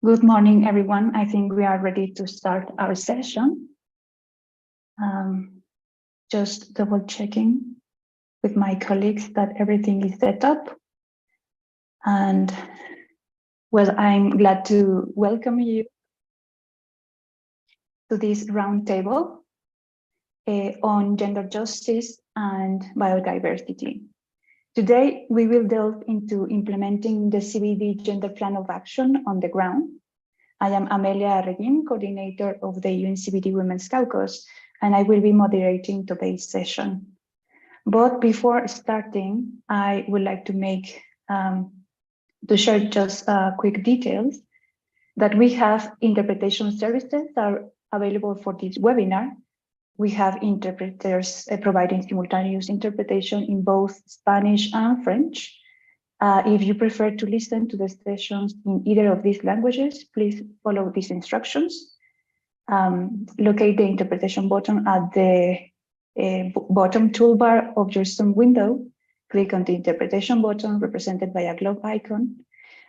Good morning, everyone. I think we are ready to start our session. Just double checking with my colleagues that everything is set up. And well, I'm glad to welcome you to this roundtable on gender justice and biodiversity. Today, we will delve into implementing the CBD Gender Plan of Action on the ground. I am Amelia Arreguin, coordinator of the UNCBD Women's Caucus, and I will be moderating today's session. But before starting, I would like to share just quick details that we have interpretation services are available for this webinar. We have interpreters providing simultaneous interpretation in both Spanish and French. If you prefer to listen to the sessions in either of these languages, please follow these instructions. Locate the interpretation button at the bottom toolbar of your Zoom window. Click on the interpretation button represented by a globe icon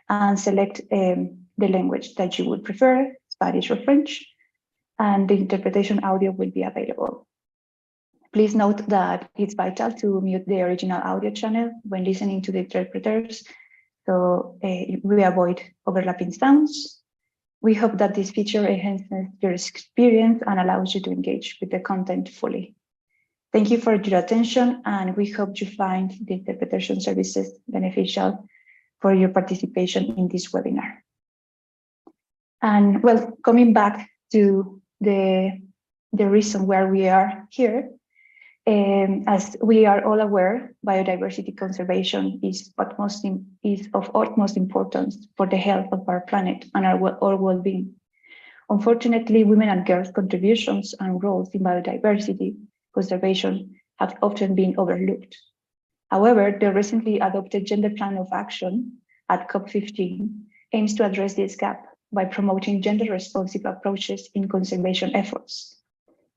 and select the language that you would prefer, Spanish or French, and the interpretation audio will be available. Please note that it's vital to mute the original audio channel when listening to the interpreters, so we avoid overlapping sounds. We hope that this feature enhances your experience and allows you to engage with the content fully. Thank you for your attention, and we hope you find the interpretation services beneficial for your participation in this webinar. And well, coming back to the reason where we are here, as we are all aware, biodiversity conservation is of utmost importance for the health of our planet and our well-being. Unfortunately, women and girls' contributions and roles in biodiversity conservation have often been overlooked. However, the recently adopted Gender Plan of Action at COP15 aims to address this gap by promoting gender-responsive approaches in conservation efforts.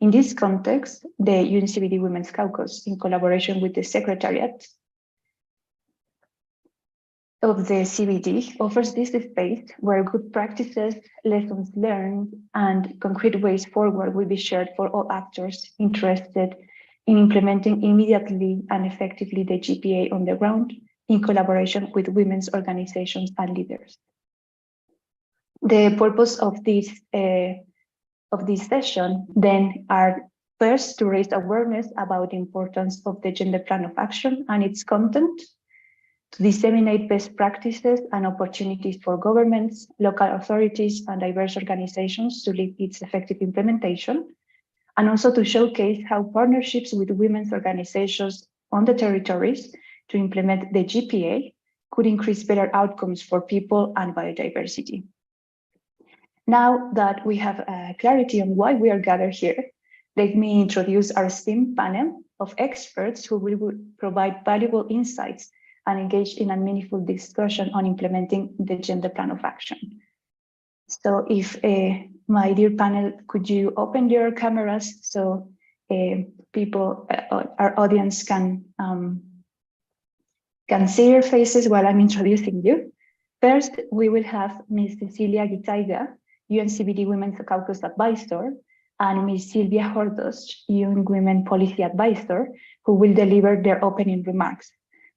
In this context, the UNCBD Women's Caucus, in collaboration with the Secretariat of the CBD, offers this space where good practices, lessons learned, and concrete ways forward will be shared for all actors interested in implementing immediately and effectively the GPA on the ground in collaboration with women's organizations and leaders. The purpose of this session then are first to raise awareness about the importance of the Gender Plan of Action and its content, to disseminate best practices and opportunities for governments, local authorities, and diverse organizations to lead its effective implementation, and also to showcase how partnerships with women's organizations on the territories to implement the GPA could increase better outcomes for people and biodiversity. Now that we have clarity on why we are gathered here, let me introduce our esteemed panel of experts who will provide valuable insights and engage in a meaningful discussion on implementing the Gender Plan of Action. So if my dear panel, could you open your cameras so people, our audience can see your faces while I'm introducing you. First, we will have Ms. Cecilia Guitaiga, UNCBD Women's Caucus Advisor, and Ms. Silvia Hordos, UN Women Policy Advisor, who will deliver their opening remarks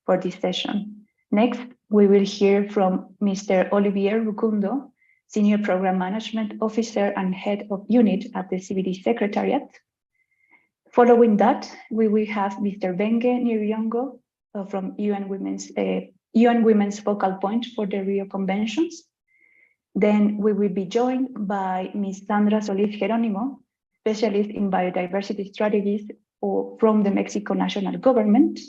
for this session. Next, we will hear from Mr. Olivier Rukundo, Senior Program Management Officer and Head of Unit at the CBD Secretariat. Following that, we will have Mr. Benge Niryongo from UN Women's Focal Point for the Rio Conventions. Then we will be joined by Ms. Sandra Solis Jerónimo, specialist in biodiversity strategies from the Mexico National Government.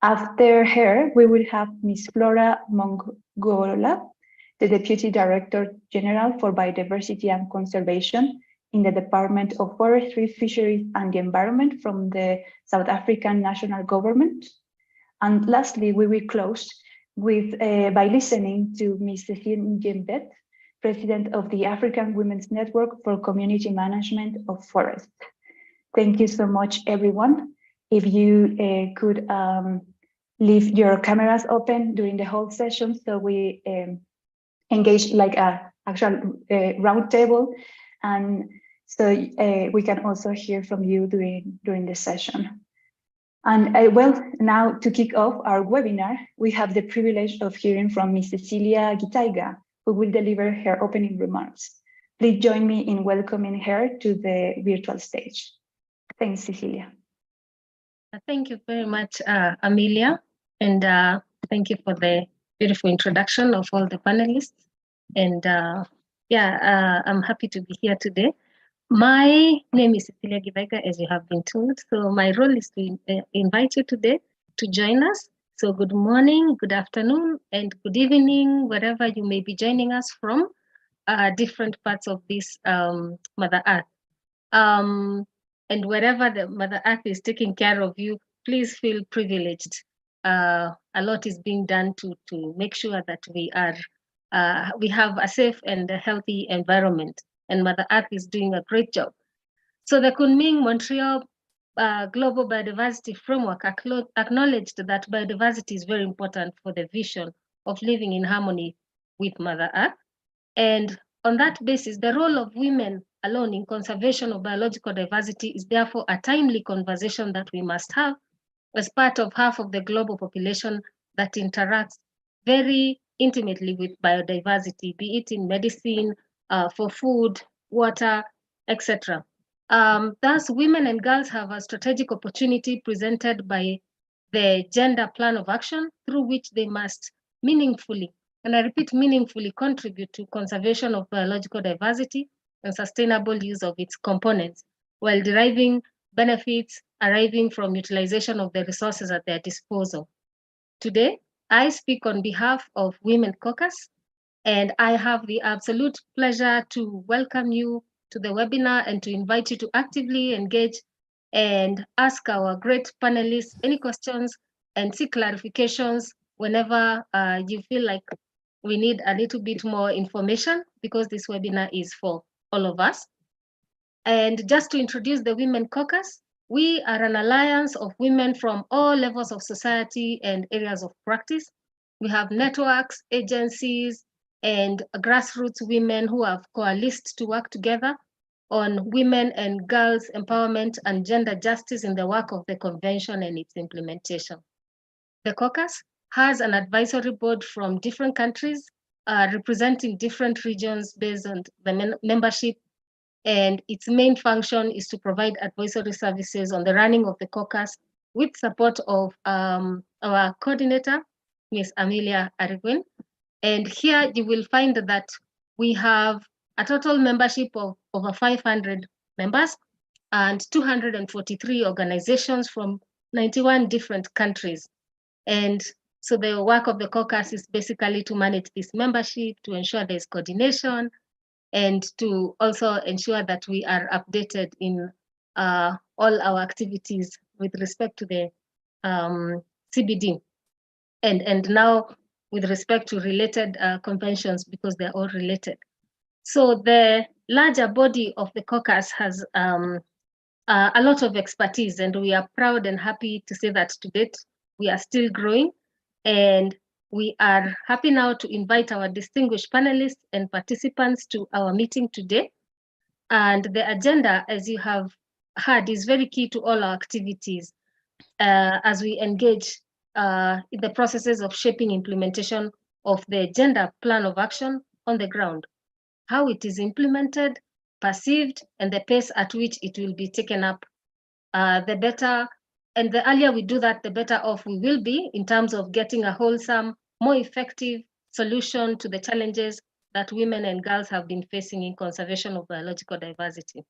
After her, we will have Ms. Flora Mongorola, the Deputy Director General for Biodiversity and Conservation in the Department of Forestry, Fisheries and the Environment from the South African National Government. And lastly, we will close with by listening to Ms. Cécile Njembet, President of the African Women's Network for Community Management of Forests. Thank you so much, everyone. If you could leave your cameras open during the whole session so we engage like a actual round table, and so we can also hear from you during the session. And well, now to kick off our webinar, we have the privilege of hearing from Ms. Cecilia Gitaiga, who will deliver her opening remarks. Please join me in welcoming her to the virtual stage. Thanks, Cecilia. Thank you very much, Amelia, and thank you for the beautiful introduction of all the panelists. And I'm happy to be here today. My name is Cecilia Gitaiga, as you have been told. So my role is to invite you today to join us. So good morning, good afternoon, and good evening, wherever you may be joining us from, different parts of this Mother Earth. And wherever the Mother Earth is taking care of you, please feel privileged. A lot is being done to make sure that we have a safe and a healthy environment, and Mother Earth is doing a great job. So the Kunming-Montreal Global Biodiversity Framework acknowledged that biodiversity is very important for the vision of living in harmony with Mother Earth. And on that basis, the role of women alone in conservation of biological diversity is therefore a timely conversation that we must have as part of half of the global population that interacts very intimately with biodiversity, be it in medicine, for food, water, etc. Thus, women and girls have a strategic opportunity presented by the Gender Plan of Action, through which they must meaningfully, and I repeat, meaningfully contribute to conservation of biological diversity and sustainable use of its components, while deriving benefits arriving from utilization of the resources at their disposal. Today, I speak on behalf of Women Caucus, and I have the absolute pleasure to welcome you to the webinar and to invite you to actively engage and ask our great panelists any questions and seek clarifications whenever you feel like we need a little bit more information, because this webinar is for all of us. And just to introduce the Women Caucus, we are an alliance of women from all levels of society and areas of practice. We have networks, agencies, and grassroots women who have coalesced to work together on women and girls empowerment and gender justice in the work of the convention and its implementation. The Caucus has an advisory board from different countries, representing different regions based on the membership, and its main function is to provide advisory services on the running of the Caucus with support of our coordinator, Ms. Amelia Arigwin. And here you will find that we have a total membership of over 500 members and 243 organizations from 91 different countries. And so the work of the Caucus is basically to manage this membership, to ensure there's coordination, and to also ensure that we are updated in all our activities with respect to the CBD. And now with respect to related conventions, because they're all related. So the larger body of the Caucus has a lot of expertise, and we are proud and happy to say that to date, we are still growing, and we are happy now to invite our distinguished panelists and participants to our meeting today. And the agenda, as you have heard, is very key to all our activities as we engage in the processes of shaping implementation of the Gender Plan of Action on the ground, how it is implemented, perceived, and the pace at which it will be taken up. The better, and the earlier we do that, the better off we will be in terms of getting a wholesome, more effective solution to the challenges that women and girls have been facing in conservation of biological diversity.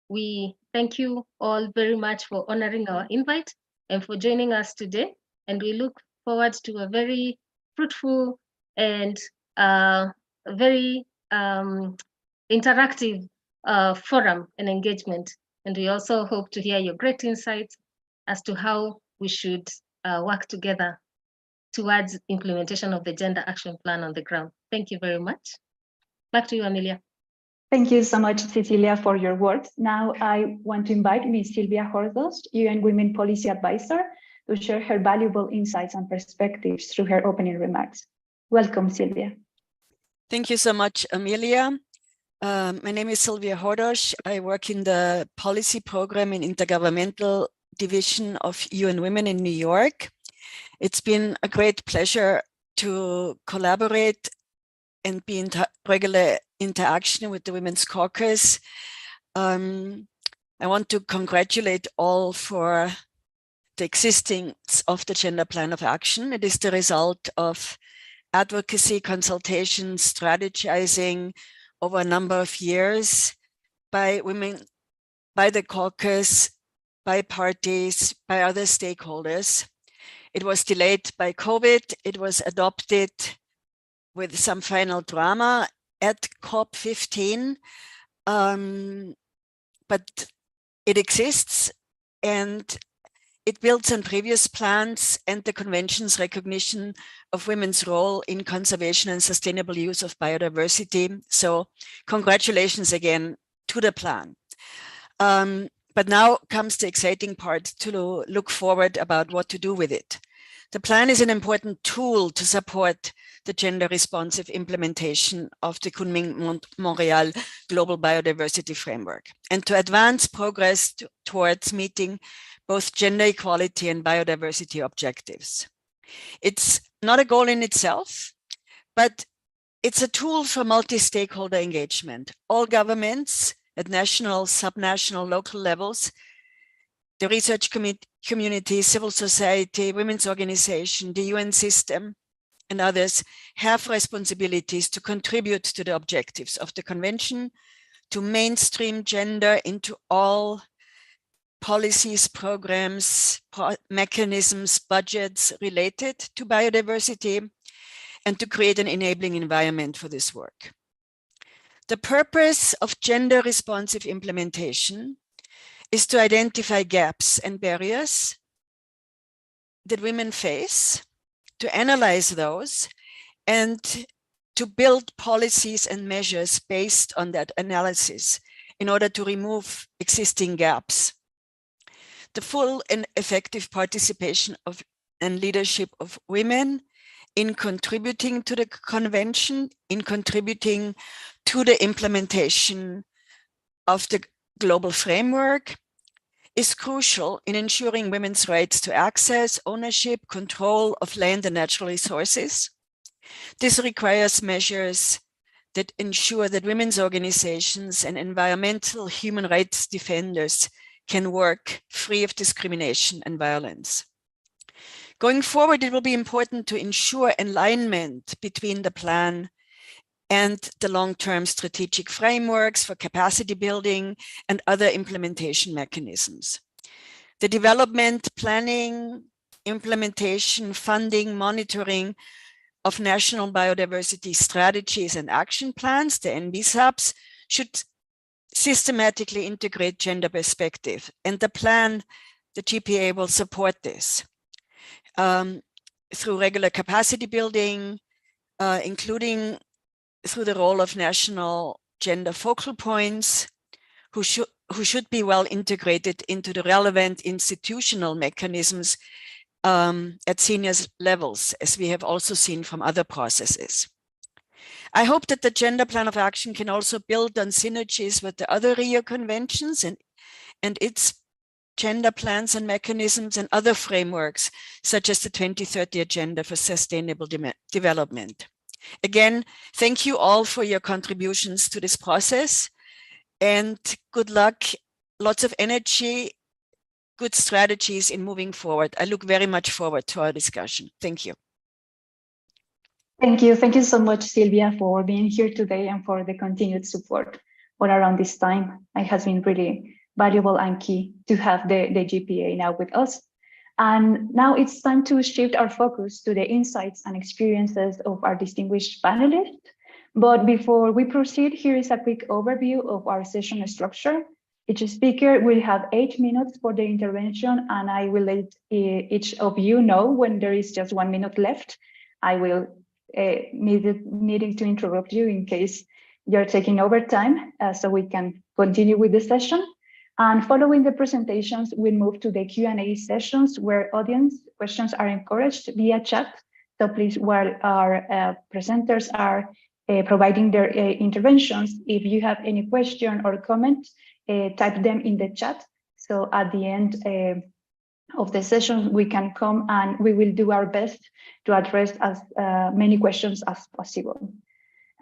We thank you all very much for honoring our invite and for joining us today. And we look forward to a very fruitful and very interactive forum and engagement. And we also hope to hear your great insights as to how we should work together towards implementation of the Gender Action Plan on the ground. Thank you very much. Back to you, Amelia. Thank you so much, Cecilia, for your words. Now I want to invite Ms. Silvia Hordost, UN Women Policy Advisor, to share her valuable insights and perspectives through her opening remarks. Welcome, Silvia. Thank you so much, Amelia. My name is Sylvia Hordosh. I work in the policy program in Intergovernmental Division of UN Women in New York. It's been a great pleasure to collaborate and be in regular interaction with the Women's Caucus. I want to congratulate all for the existence of the Gender Plan of Action. It is the result of advocacy, consultation, strategizing over a number of years by women, by the caucus, by parties, by other stakeholders. It was delayed by COVID. It was adopted with some final drama at COP15, but it exists and it builds on previous plans and the convention's recognition of women's role in conservation and sustainable use of biodiversity. So congratulations again to the plan. But now comes the exciting part to look forward about what to do with it. The plan is an important tool to support the gender responsive implementation of the Kunming-Montreal Global Biodiversity Framework and to advance progress towards meeting both gender equality and biodiversity objectives. It's not a goal in itself, but it's a tool for multi-stakeholder engagement. All governments at national, subnational, local levels, the research community, civil society, women's organization, the UN system, and others have responsibilities to contribute to the objectives of the convention, to mainstream gender into all policies, programs, mechanisms, budgets related to biodiversity, and to create an enabling environment for this work. The purpose of gender responsive implementation is to identify gaps and barriers that women face, to analyze those, and to build policies and measures based on that analysis in order to remove existing gaps. The full and effective participation of and leadership of women in contributing to the convention, in contributing to the implementation of the global framework is crucial in ensuring women's rights to access, ownership, control of land and natural resources. This requires measures that ensure that women's organizations and environmental human rights defenders can work free of discrimination and violence. Going forward, it will be important to ensure alignment between the plan and the long-term strategic frameworks for capacity building and other implementation mechanisms. The development, planning, implementation, funding, monitoring of national biodiversity strategies and action plans, the NBSAPs, should systematically integrate gender perspective. And the plan, the GPA, will support this through regular capacity building, including through the role of national gender focal points, who should be well integrated into the relevant institutional mechanisms at senior levels, as we have also seen from other processes. I hope that the Gender Plan of Action can also build on synergies with the other Rio conventions and its gender plans and mechanisms and other frameworks, such as the 2030 Agenda for Sustainable Development. Again, thank you all for your contributions to this process, and good luck, lots of energy, good strategies in moving forward. I look very much forward to our discussion. Thank you. Thank you. Thank you so much, Sylvia, for being here today and for the continued support all around this time. It has been really valuable and key to have the GPA now with us. And now it's time to shift our focus to the insights and experiences of our distinguished panelists. But before we proceed, here is a quick overview of our session structure. Each speaker will have 8 minutes for the intervention, and I will let each of you know when there is just 1 minute left. I will needing to interrupt you in case you're taking over time, so we can continue with the session. And following the presentations, we move to the Q&A sessions where audience questions are encouraged via chat. So please, while our presenters are providing their interventions. If you have any question or comment, type them in the chat. So at the end of the session, we can come and we will do our best to address as many questions as possible.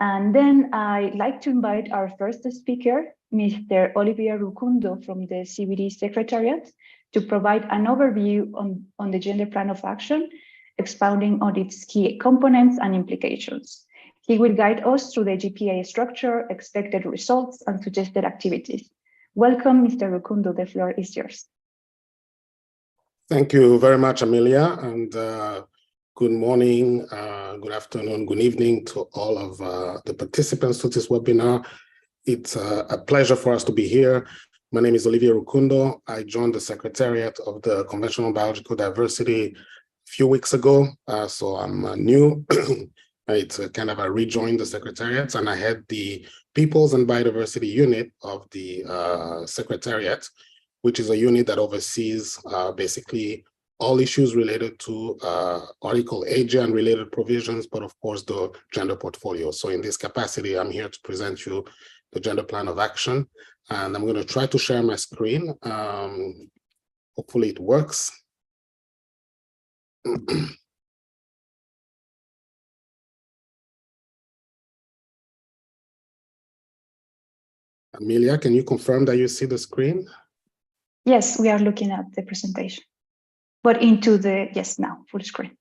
And then I'd like to invite our first speaker, Mr. Olivier Rukundo from the CBD Secretariat, to provide an overview on the Gender Plan of Action, expounding on its key components and implications. He will guide us through the GPA structure, expected results, and suggested activities. Welcome, Mr. Rukundo, the floor is yours. Thank you very much, Amelia, and good morning, good afternoon, good evening to all of the participants to this webinar. It's a pleasure for us to be here. My name is Olivier Rukundo. I joined the Secretariat of the Conventional Biological Diversity a few weeks ago, so I'm new. It's kind of a rejoin the Secretariat, and I head the Peoples and Biodiversity Unit of the Secretariat, which is a unit that oversees basically all issues related to Article 8 and related provisions, but of course the gender portfolio. So in this capacity, I'm here to present you the Gender Plan of Action, and I'm going to try to share my screen. Hopefully it works. Amelia, can you confirm that you see the screen? Yes, we are looking at the presentation, but into the, yes, now, full screen.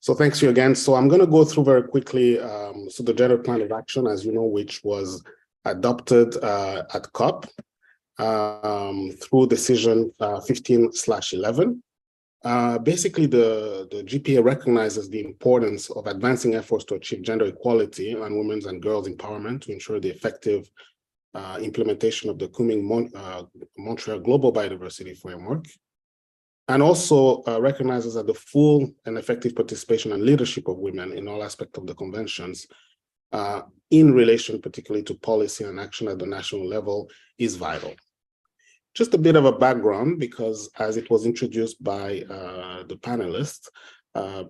So thanks you again. So I'm going to go through very quickly, so the Gender Plan of Action, as you know, which was adopted at COP through decision 15/11. Basically, the GPA recognizes the importance of advancing efforts to achieve gender equality and women's and girls' empowerment to ensure the effective implementation of the Montreal Global Biodiversity Framework, and also recognizes that the full and effective participation and leadership of women in all aspects of the conventions in relation particularly to policy and action at the national level is vital. Just a bit of a background, because as it was introduced by the panelists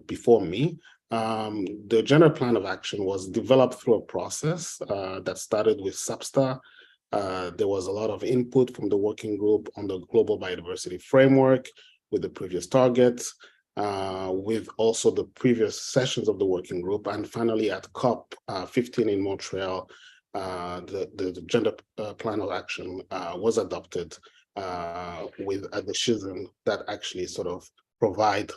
before me, the Gender Plan of Action was developed through a process that started with SAPSTA. There was a lot of input from the working group on the Global Biodiversity Framework with the previous targets, with also the previous sessions of the working group, and finally at COP 15 in Montreal, the Gender Plan of Action was adopted with a decision that actually sort of provide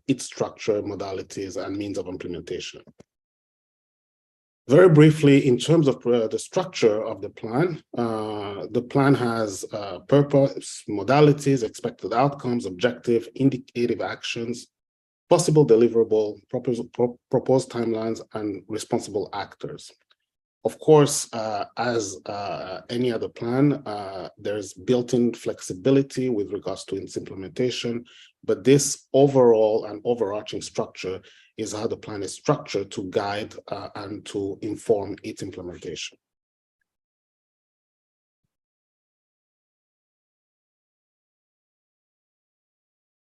its structure, modalities, and means of implementation. Very briefly, in terms of the structure of the plan has purpose, modalities, expected outcomes, objective, indicative actions, possible deliverable, proposed timelines, and responsible actors. Of course, as any other plan, there's built-in flexibility with regards to its implementation, but this overall and overarching structure is how the plan is structured to guide and to inform its implementation.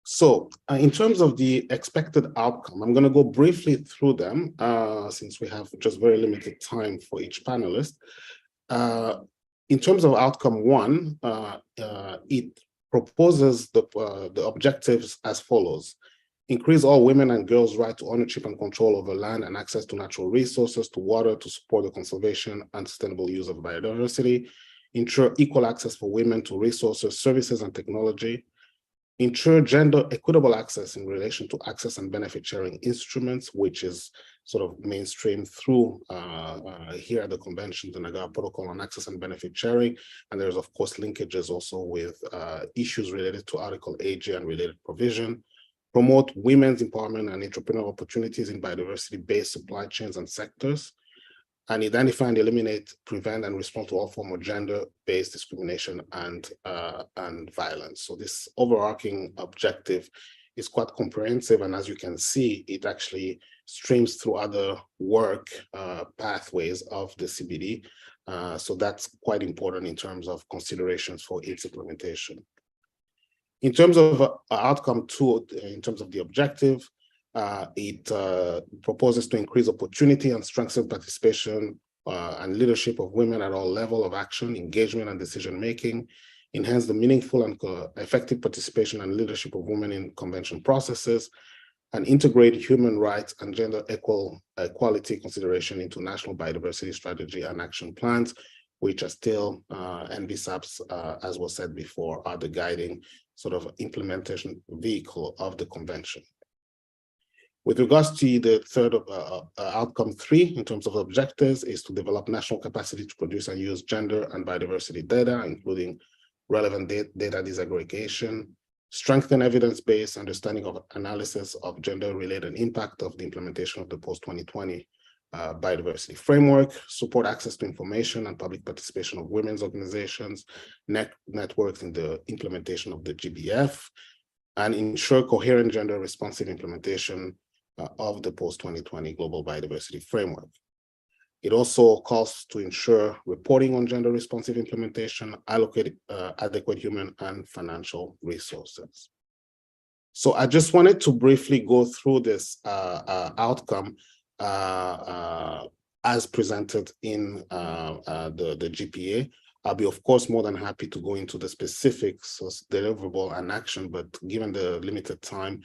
So in terms of the expected outcome, I'm going to go briefly through them since we have just very limited time for each panelist. In terms of outcome one, it proposes the objectives as follows: increase all women and girls' right to ownership and control over land and access to natural resources, to water, to support the conservation and sustainable use of biodiversity, ensure equal access for women to resources, services, and technology, ensure gender equitable access in relation to access and benefit sharing instruments, which is sort of mainstream through here at the convention, the Nagoya Protocol on Access and Benefit Sharing. And there's of course linkages also with issues related to Article 8G and related provision. Promote women's empowerment and entrepreneurial opportunities in biodiversity-based supply chains and sectors, and identify and eliminate, prevent, and respond to all forms of gender-based discrimination and violence. So this overarching objective is quite comprehensive, and as you can see, it actually streams through other work pathways of the CBD. So that's quite important in terms of considerations for its implementation. In terms of outcome two, in terms of the objective, It proposes to increase opportunity and strengthen participation and leadership of women at all levels of action, engagement, and decision-making, enhance the meaningful and effective participation and leadership of women in convention processes, and integrate human rights and gender equality consideration into national biodiversity strategy and action plans, which are still NVSAPs, as was said before, are the guiding sort of implementation vehicle of the convention. With regards to the third outcome 3, in terms of objectives, is to develop national capacity to produce and use gender and biodiversity data, including relevant data disaggregation, strengthen evidence-based understanding of analysis of gender-related impact of the implementation of the post-2020 biodiversity framework, support access to information and public participation of women's organizations, networks in the implementation of the GBF, and ensure coherent gender-responsive implementation of the post-2020 global biodiversity framework. It also calls to ensure reporting on gender-responsive implementation, allocate adequate human and financial resources. So I just wanted to briefly go through this outcome as presented in the GPA. I'll be, of course, more than happy to go into the specifics of deliverable and action, but given the limited time,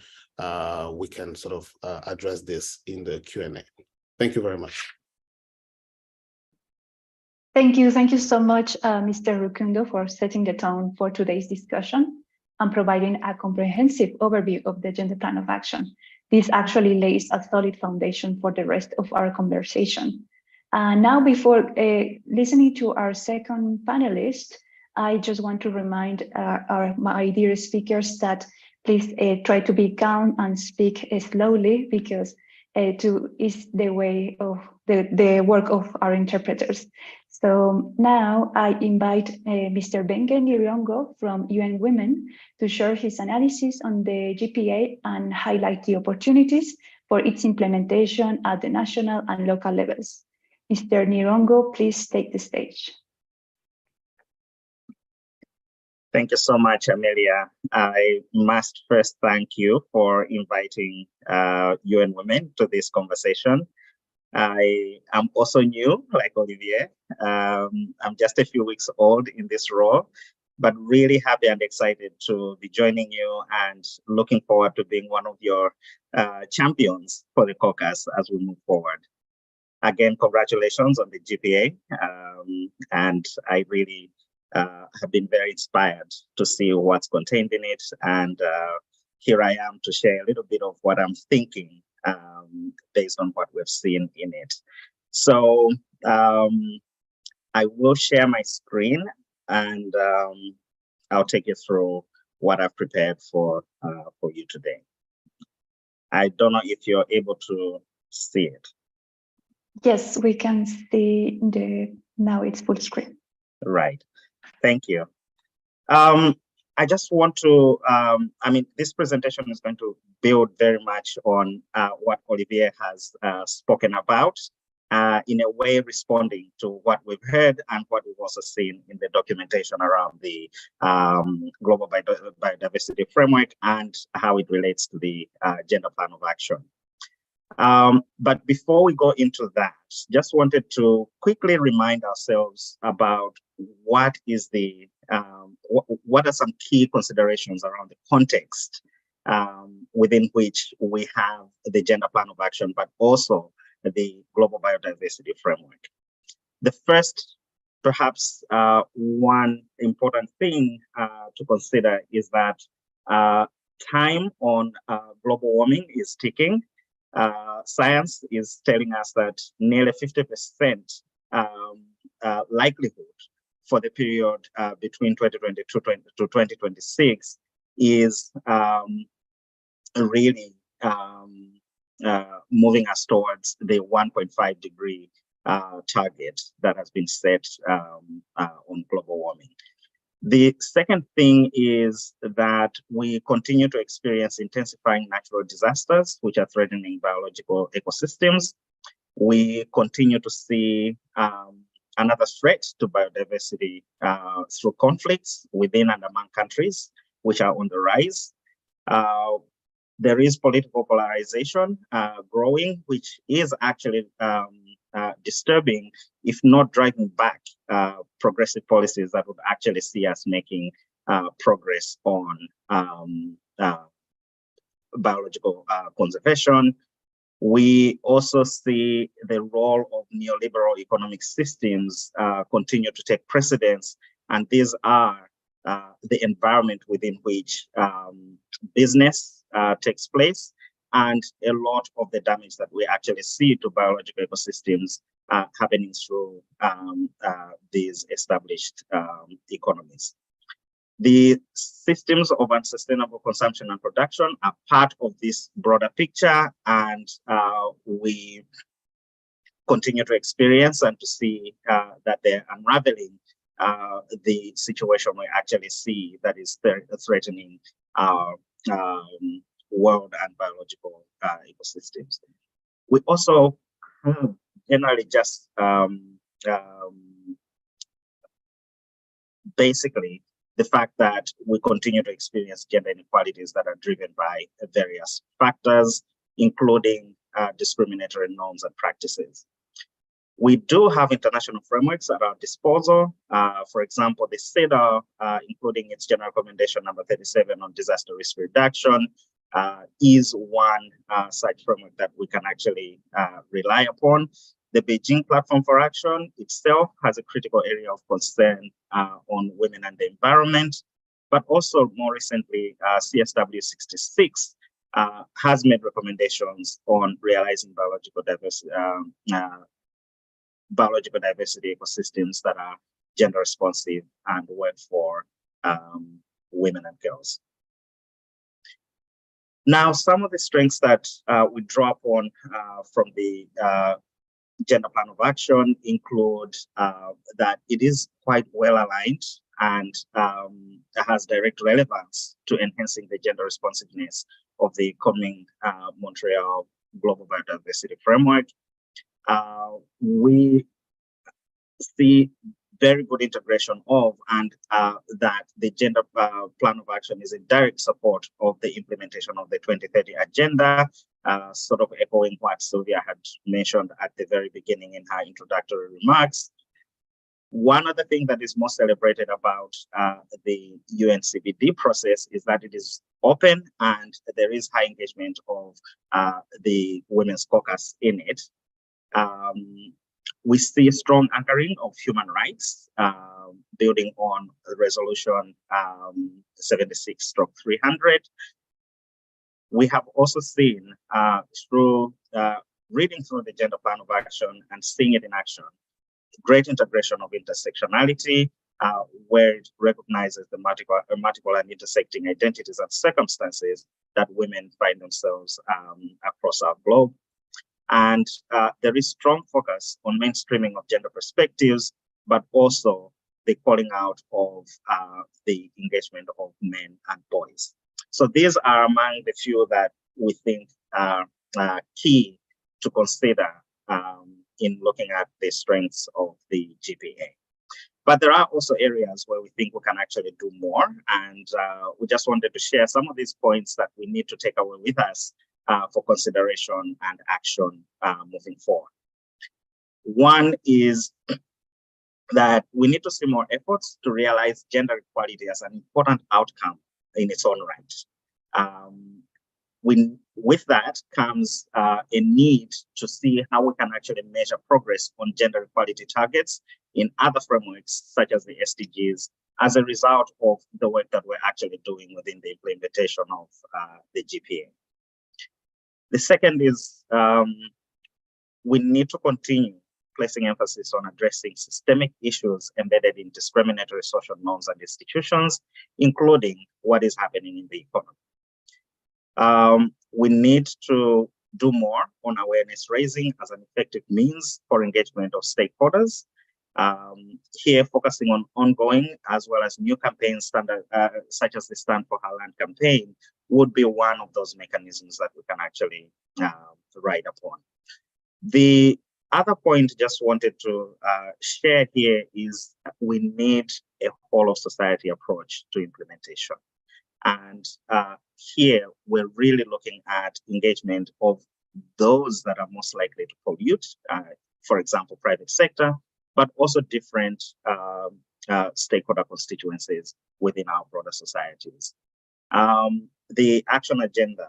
we can sort of address this in the Q&A. Thank you very much. Thank you so much, Mr. Rukundo, for setting the tone for today's discussion and providing a comprehensive overview of the Gender Plan of Action. This actually lays a solid foundation for the rest of our conversation. Now, before listening to our second panelist, I just want to remind my dear speakers that please try to be calm and speak slowly, because is the way of the work of our interpreters. So now I invite Mr. Bengue Niriongo from UN Women to share his analysis on the GPA and highlight the opportunities for its implementation at the national and local levels. Mr. Niriongo, please take the stage. Thank you so much, Amelia. I must first thank you for inviting UN Women to this conversation. I am also new, like Olivier. I'm just a few weeks old in this role, but really happy and excited to be joining you and looking forward to being one of your champions for the caucus as we move forward. Again, congratulations on the GPA. And I really have been very inspired to see what's contained in it. And here I am to share a little bit of what I'm thinking based on what we've seen in it. So I will share my screen and I'll take you through what I've prepared for you today. I don't know if you're able to see it. Yes, we can see now it's full screen. Right. Thank you. I just want to, this presentation is going to build very much on what Olivier has spoken about, in a way responding to what we've heard and what we've also seen in the documentation around the Global Biodiversity Framework and how it relates to the Gender Plan of Action. But before we go into that, just wanted to quickly remind ourselves about what is the what are some key considerations around the context within which we have the Gender Plan of Action, but also the Global Biodiversity Framework. The first, perhaps one important thing to consider is that time on global warming is ticking. Science is telling us that nearly 50% likelihood for the period between 2022 to 2026 is really moving us towards the 1.5 degree target that has been set on global warming. The second thing is that we continue to experience intensifying natural disasters, which are threatening biological ecosystems. We continue to see another threat to biodiversity through conflicts within and among countries, which are on the rise. There is political polarization growing, which is actually disturbing, if not driving back progressive policies that would actually see us making progress on biological conservation. We also see the role of neoliberal economic systems continue to take precedence, and these are the environment within which business takes place, and a lot of the damage that we actually see to biological ecosystems happening through these established economies. The systems of unsustainable consumption and production are part of this broader picture, and we continue to experience and to see that they're unraveling the situation we actually see that is threatening our world and biological ecosystems. We also generally just basically the fact that we continue to experience gender inequalities that are driven by various factors, including discriminatory norms and practices. We do have international frameworks at our disposal. For example, the CEDAW, including its General Recommendation number 37 on disaster risk reduction, is one such framework that we can actually rely upon. The Beijing Platform for Action itself has a critical area of concern on women and the environment, but also more recently, CSW 66 has made recommendations on realizing biological diversity ecosystems that are gender responsive and work for women and girls. Now, some of the strengths that we draw upon from the Gender Plan of Action include that it is quite well aligned and has direct relevance to enhancing the gender responsiveness of the coming Montreal Global Biodiversity Framework. We see very good integration of and that the Gender Plan of Action is in direct support of the implementation of the 2030 Agenda, sort of echoing what Sylvia had mentioned at the very beginning in her introductory remarks. One other thing that is most celebrated about the UN CBD process is that it is open and there is high engagement of the Women's Caucus in it. We see a strong anchoring of human rights, building on Resolution 76/300. We have also seen through reading through the Gender Plan of Action and seeing it in action, great integration of intersectionality, where it recognizes the multiple and intersecting identities and circumstances that women find themselves across our globe. And there is strong focus on mainstreaming of gender perspectives, but also the calling out of the engagement of men and boys. So these are among the few that we think are key to consider in looking at the strengths of the GPA. But there are also areas where we think we can actually do more. And we just wanted to share some of these points that we need to take away with us for consideration and action moving forward. One is that we need to see more efforts to realize gender equality as an important outcome in its own right. With that comes a need to see how we can actually measure progress on gender equality targets in other frameworks, such as the SDGs, as a result of the work that we're actually doing within the implementation of the GPA. The second is we need to continue placing emphasis on addressing systemic issues embedded in discriminatory social norms and institutions, including what is happening in the economy. We need to do more on awareness raising as an effective means for engagement of stakeholders. Here, focusing on ongoing as well as new campaigns such as the Stand for Her Land campaign would be one of those mechanisms that we can actually ride upon. The other point just wanted to share here is we need a whole of society approach to implementation. And here we're really looking at engagement of those that are most likely to pollute, for example, private sector, but also different stakeholder constituencies within our broader societies. The action agenda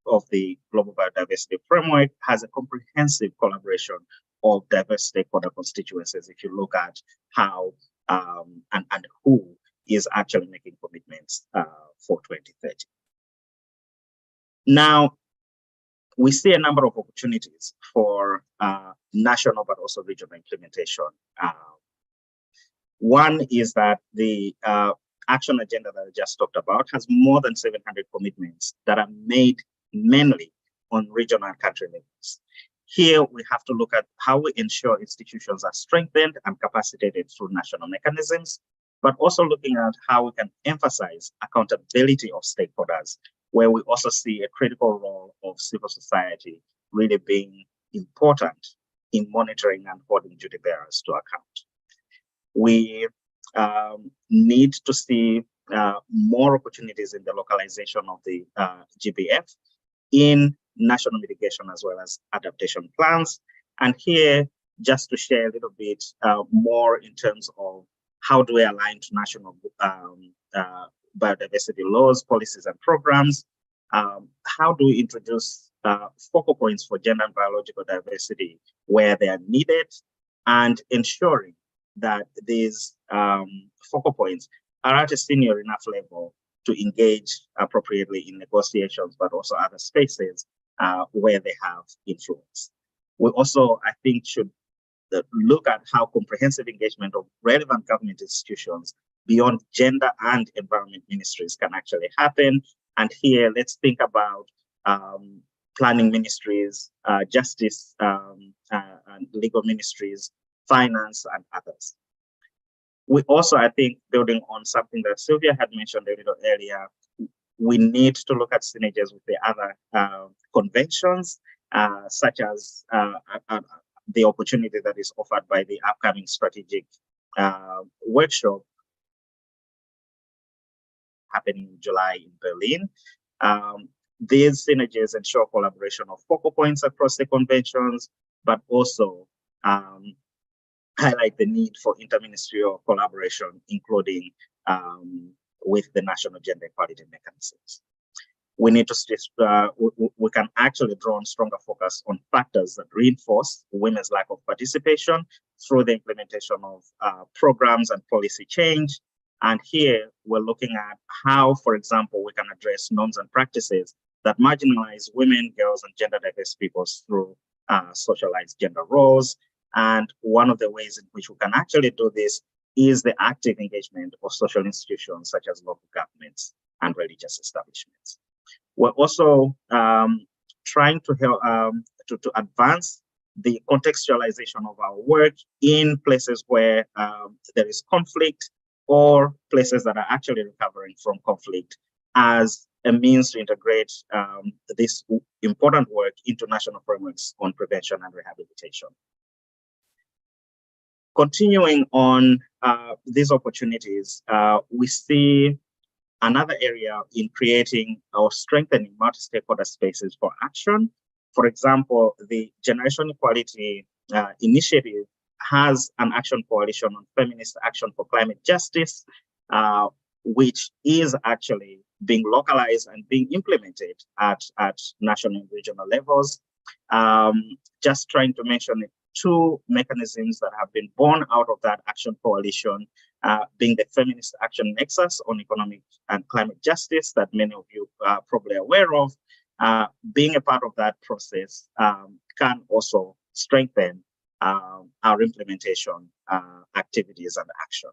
of the Global Biodiversity Framework has a comprehensive collaboration of diverse stakeholder constituencies if you look at how and who is actually making commitments for 2030. Now, we see a number of opportunities for national but also regional implementation. One is that the action agenda that I just talked about has more than 700 commitments that are made mainly on regional and country levels. Here, we have to look at how we ensure institutions are strengthened and capacitated through national mechanisms, but also looking at how we can emphasize accountability of stakeholders, where we also see a critical role of civil society really being important in monitoring and holding duty bearers to account. We need to see more opportunities in the localization of the GBF in national mitigation as well as adaptation plans. And here, just to share a little bit more in terms of how do we align to national biodiversity laws, policies, and programs? How do we introduce focal points for gender and biological diversity where they are needed, and ensuring that these focal points are at a senior enough level to engage appropriately in negotiations, but also other spaces where they have influence. We also, I think, should look at how comprehensive engagement of relevant government institutions beyond gender and environment ministries can actually happen. And here, let's think about planning ministries, justice and legal ministries, finance, and others. We also, I think, building on something that Sylvia had mentioned a little earlier, we need to look at synergies with the other conventions, such as the opportunity that is offered by the upcoming strategic workshop happening in July in Berlin. These synergies ensure collaboration of focal points across the conventions, but also highlight the need for interministerial collaboration, including with the national gender equality mechanisms. We need to we can actually draw on stronger focus on factors that reinforce women's lack of participation through the implementation of programs and policy change. And here we're looking at how, for example, we can address norms and practices that marginalize women, girls, and gender diverse peoples through socialized gender roles. And one of the ways in which we can actually do this is the active engagement of social institutions such as local governments and religious establishments. We're also trying to help to advance the contextualization of our work in places where there is conflict or places that are actually recovering from conflict as a means to integrate this important work into national frameworks on prevention and rehabilitation. Continuing on these opportunities, we see another area in creating or strengthening multi-stakeholder spaces for action. For example, the Generation Equality Initiative has an action coalition on feminist action for climate justice, which is actually being localized and being implemented at national and regional levels. Just trying to mention two mechanisms that have been born out of that action coalition, being the Feminist Action Nexus on economic and climate justice that many of you are probably aware of. Being a part of that process can also strengthen our implementation activities and action.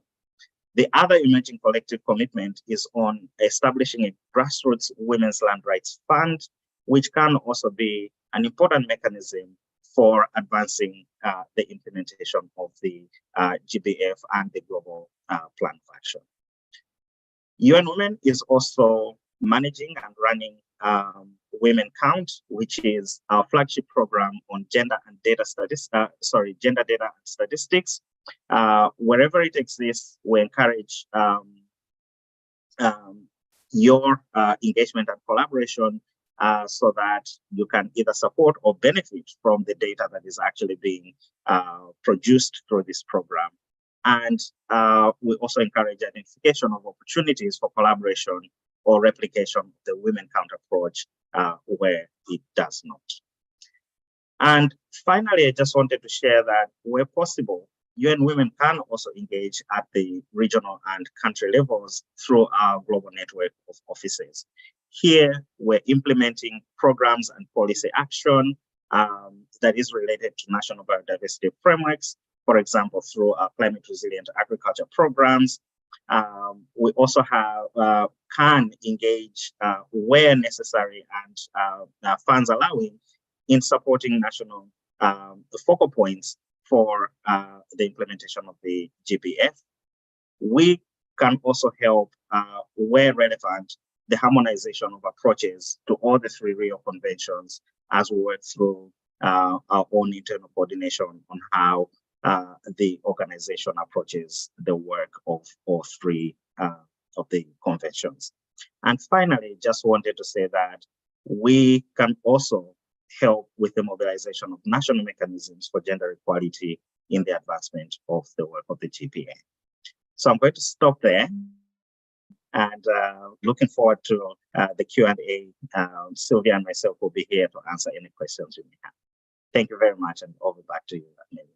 The other emerging collective commitment is on establishing a grassroots women's land rights fund, which can also be an important mechanism for advancing the implementation of the GBF and the Global Plan of Action. UN Women is also managing and running Women Count, which is our flagship program on gender data and statistics. Wherever it exists, we encourage your engagement and collaboration so that you can either support or benefit from the data that is actually being produced through this program. And we also encourage identification of opportunities for collaboration or replication of the women counter approach where it does not. And finally, I just wanted to share that where possible, UN Women can also engage at the regional and country levels through our global network of offices. Here, we're implementing programs and policy action that is related to national biodiversity frameworks, for example, through our climate resilient agriculture programs. We also have can engage where necessary and funds allowing in supporting national focal points for the implementation of the GPF. We can also help where relevant the harmonization of approaches to all the 3 Rio conventions as we work through our own internal coordination on how the organization approaches the work of all 3 of the conventions. And finally, just wanted to say that we can also help with the mobilization of national mechanisms for gender equality in the advancement of the work of the GPA. So I'm going to stop there and looking forward to the Q&A. Sylvia and myself will be here to answer any questions you may have. Thank you very much, and over back to you, Amelia.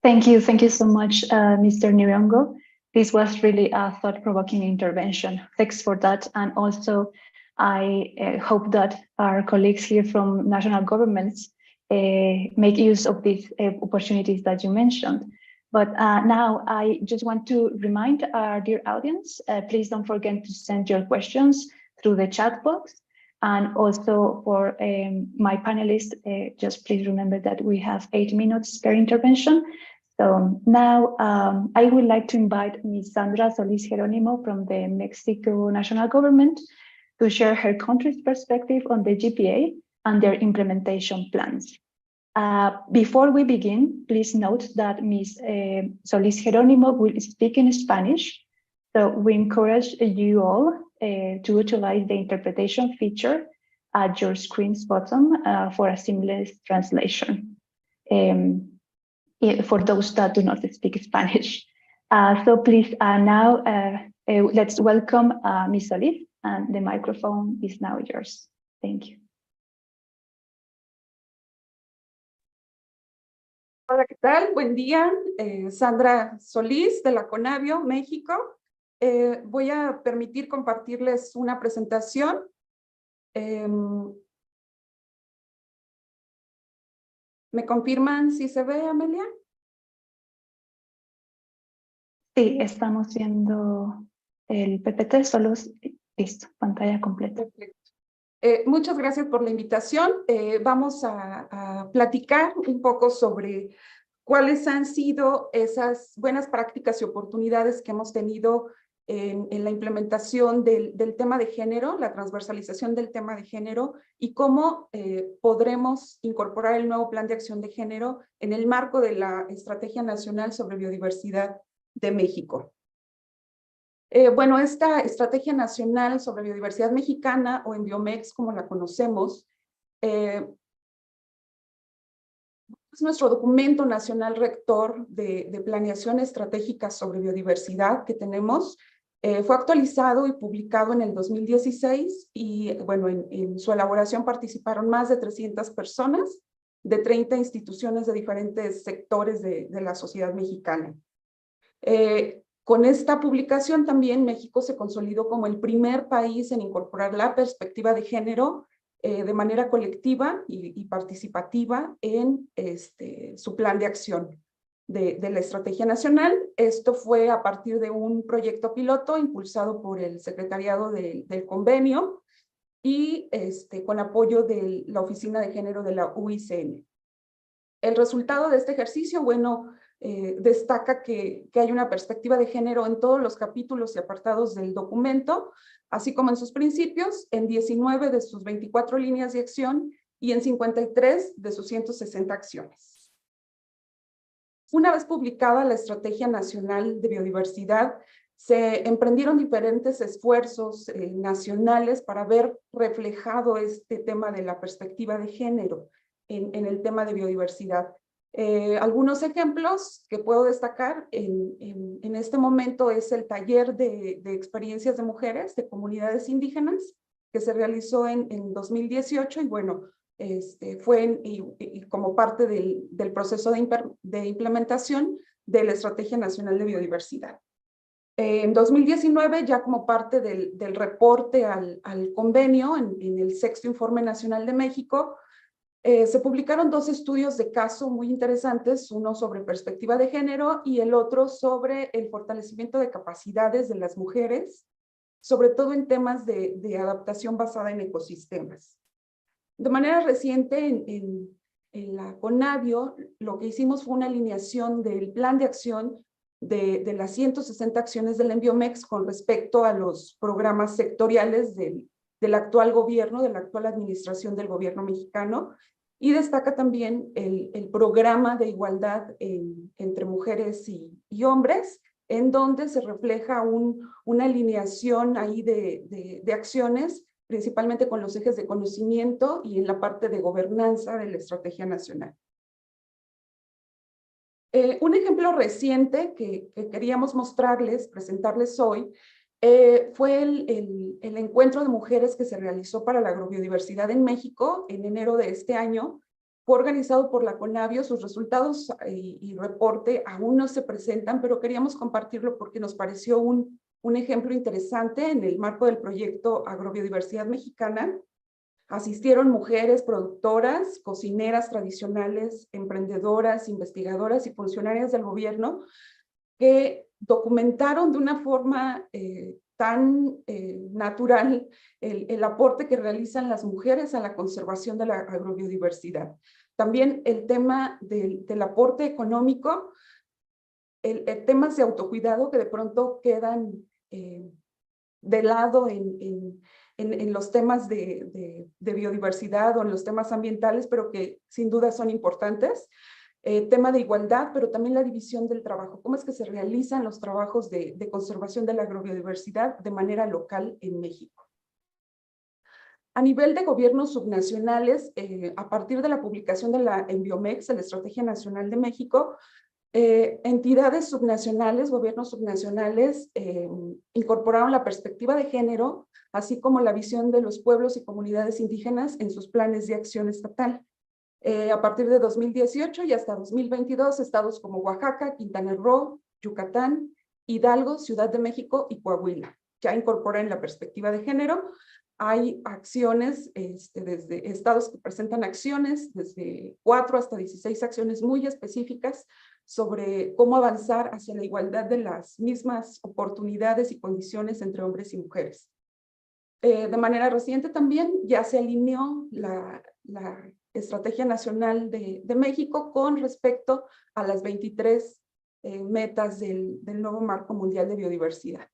Thank you. Thank you so much, Mr. Nyongo. This was really a thought-provoking intervention. Thanks for that. And also, I hope that our colleagues here from national governments make use of these opportunities that you mentioned. But now I just want to remind our dear audience, please don't forget to send your questions through the chat box. And also for my panelists, just please remember that we have 8 minutes per intervention. So now I would like to invite Ms. Sandra Solis Jerónimo from the Mexico national government to share her country's perspective on the GPA and their implementation plans. Before we begin, please note that Ms. Solis Jerónimo will speak in Spanish. So we encourage you all to utilize the interpretation feature at your screen's bottom for a seamless translation for those that do not speak Spanish. So please now let's welcome Ms. Solis, and the microphone is now yours. Thank you. Hola, ¿qué tal? Buen día. Sandra Solís de la Conavio, México. Voy a permitir compartirles una presentación. ¿Me confirman si se ve, Amelia? Sí, estamos viendo el PPT, solo listo, pantalla completa. Perfecto. Muchas gracias por la invitación. Vamos a platicar un poco sobre cuáles han sido esas buenas prácticas y oportunidades que hemos tenido en la implementación del tema de género, la transversalización del tema de género y cómo podremos incorporar el nuevo plan de acción de género en el marco de la Estrategia Nacional sobre Biodiversidad de México. Bueno, esta Estrategia Nacional sobre Biodiversidad Mexicana, o en Biomex, como la conocemos, es nuestro documento nacional rector de planeación estratégica sobre biodiversidad que tenemos. Fue actualizado y publicado en el 2016 y, bueno, en su elaboración participaron más de 300 personas de 30 instituciones de diferentes sectores de la sociedad mexicana. Con esta publicación también México se consolidó como el primer país en incorporar la perspectiva de género de manera colectiva y participativa en su plan de acción de la Estrategia Nacional. Esto fue a partir de un proyecto piloto impulsado por el Secretariado del Convenio y con apoyo de la Oficina de Género de la UICN. El resultado de este ejercicio, bueno, destaca que hay una perspectiva de género en todos los capítulos y apartados del documento, así como en sus principios, en 19 de sus 24 líneas de acción y en 53 de sus 160 acciones. Una vez publicada la Estrategia Nacional de Biodiversidad, Se emprendieron diferentes esfuerzos nacionales para ver reflejado este tema de la perspectiva de género en el tema de biodiversidad. Algunos ejemplos que puedo destacar en este momento es el taller de experiencias de mujeres de comunidades indígenas que se realizó en 2018 y bueno, fue como parte del proceso de implementación de la Estrategia Nacional de Biodiversidad. En 2019, ya como parte del reporte al convenio en el Sexto Informe Nacional de México, se publicaron 2 estudios de caso muy interesantes, uno sobre perspectiva de género y el otro sobre el fortalecimiento de capacidades de las mujeres, sobre todo en temas de adaptación basada en ecosistemas. De manera reciente, en la CONABIO, lo que hicimos fue una alineación del plan de acción de las 160 acciones del Enviomex con respecto a los programas sectoriales del actual gobierno, de la actual administración del gobierno mexicano, y destaca también el programa de igualdad entre mujeres y hombres, en donde se refleja una alineación ahí de acciones, principalmente con los ejes de conocimiento y en la parte de gobernanza de la estrategia nacional. Un ejemplo reciente que queríamos mostrarles, presentarles hoy, fue el encuentro de mujeres que se realizó para la agrobiodiversidad en México en enero de este año. Fue organizado por la CONABIO, sus resultados y reporte aún no se presentan, pero queríamos compartirlo porque nos pareció un ejemplo interesante en el marco del proyecto Agrobiodiversidad Mexicana. Asistieron mujeres productoras, cocineras tradicionales, emprendedoras, investigadoras y funcionarias del gobierno que documentaron de una forma tan natural el aporte que realizan las mujeres a la conservación de la agrobiodiversidad. También el tema del aporte económico, temas de autocuidado que de pronto quedan de lado en los temas de biodiversidad o en los temas ambientales, pero que sin duda son importantes. Tema de igualdad, pero también la división del trabajo. ¿Cómo es que se realizan los trabajos de conservación de la agrobiodiversidad de manera local en México? A nivel de gobiernos subnacionales, a partir de la publicación de la Enviomex, de la Estrategia Nacional de México, entidades subnacionales, gobiernos subnacionales, incorporaron la perspectiva de género, así como la visión de los pueblos y comunidades indígenas en sus planes de acción estatal. A partir de 2018 y hasta 2022, estados como Oaxaca, Quintana Roo, Yucatán, Hidalgo, Ciudad de México y Coahuila ya incorporan la perspectiva de género. Hay acciones, desde estados que presentan acciones, desde 4 hasta 16 acciones muy específicas sobre cómo avanzar hacia la igualdad de las mismas oportunidades y condiciones entre hombres y mujeres. De manera reciente también ya se alineó la Estrategia Nacional de México con respecto a las 23 metas del nuevo Marco Mundial de Biodiversidad.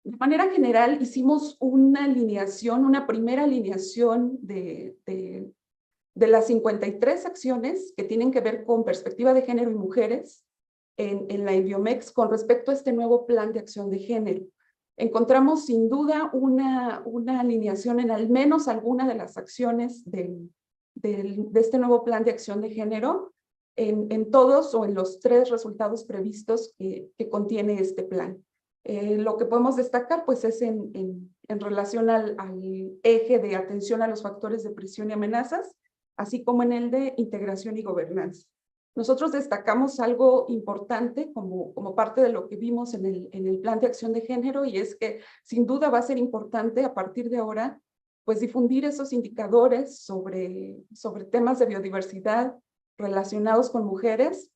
De manera general, hicimos una alineación, una primera alineación de las 53 acciones que tienen que ver con perspectiva de género y mujeres en la Enviomex con respecto a este nuevo plan de acción de género. Encontramos sin duda una alineación en al menos alguna de las acciones de este nuevo plan de acción de género en todos o en los 3 resultados previstos que contiene este plan. Lo que podemos destacar pues es en relación al eje de atención a los factores de presión y amenazas, así como en el de integración y gobernanza. Nosotros destacamos algo importante como parte de lo que vimos en el plan de acción de género, y es que sin duda va a ser importante a partir de ahora pues difundir esos indicadores sobre temas de biodiversidad relacionados con mujeres,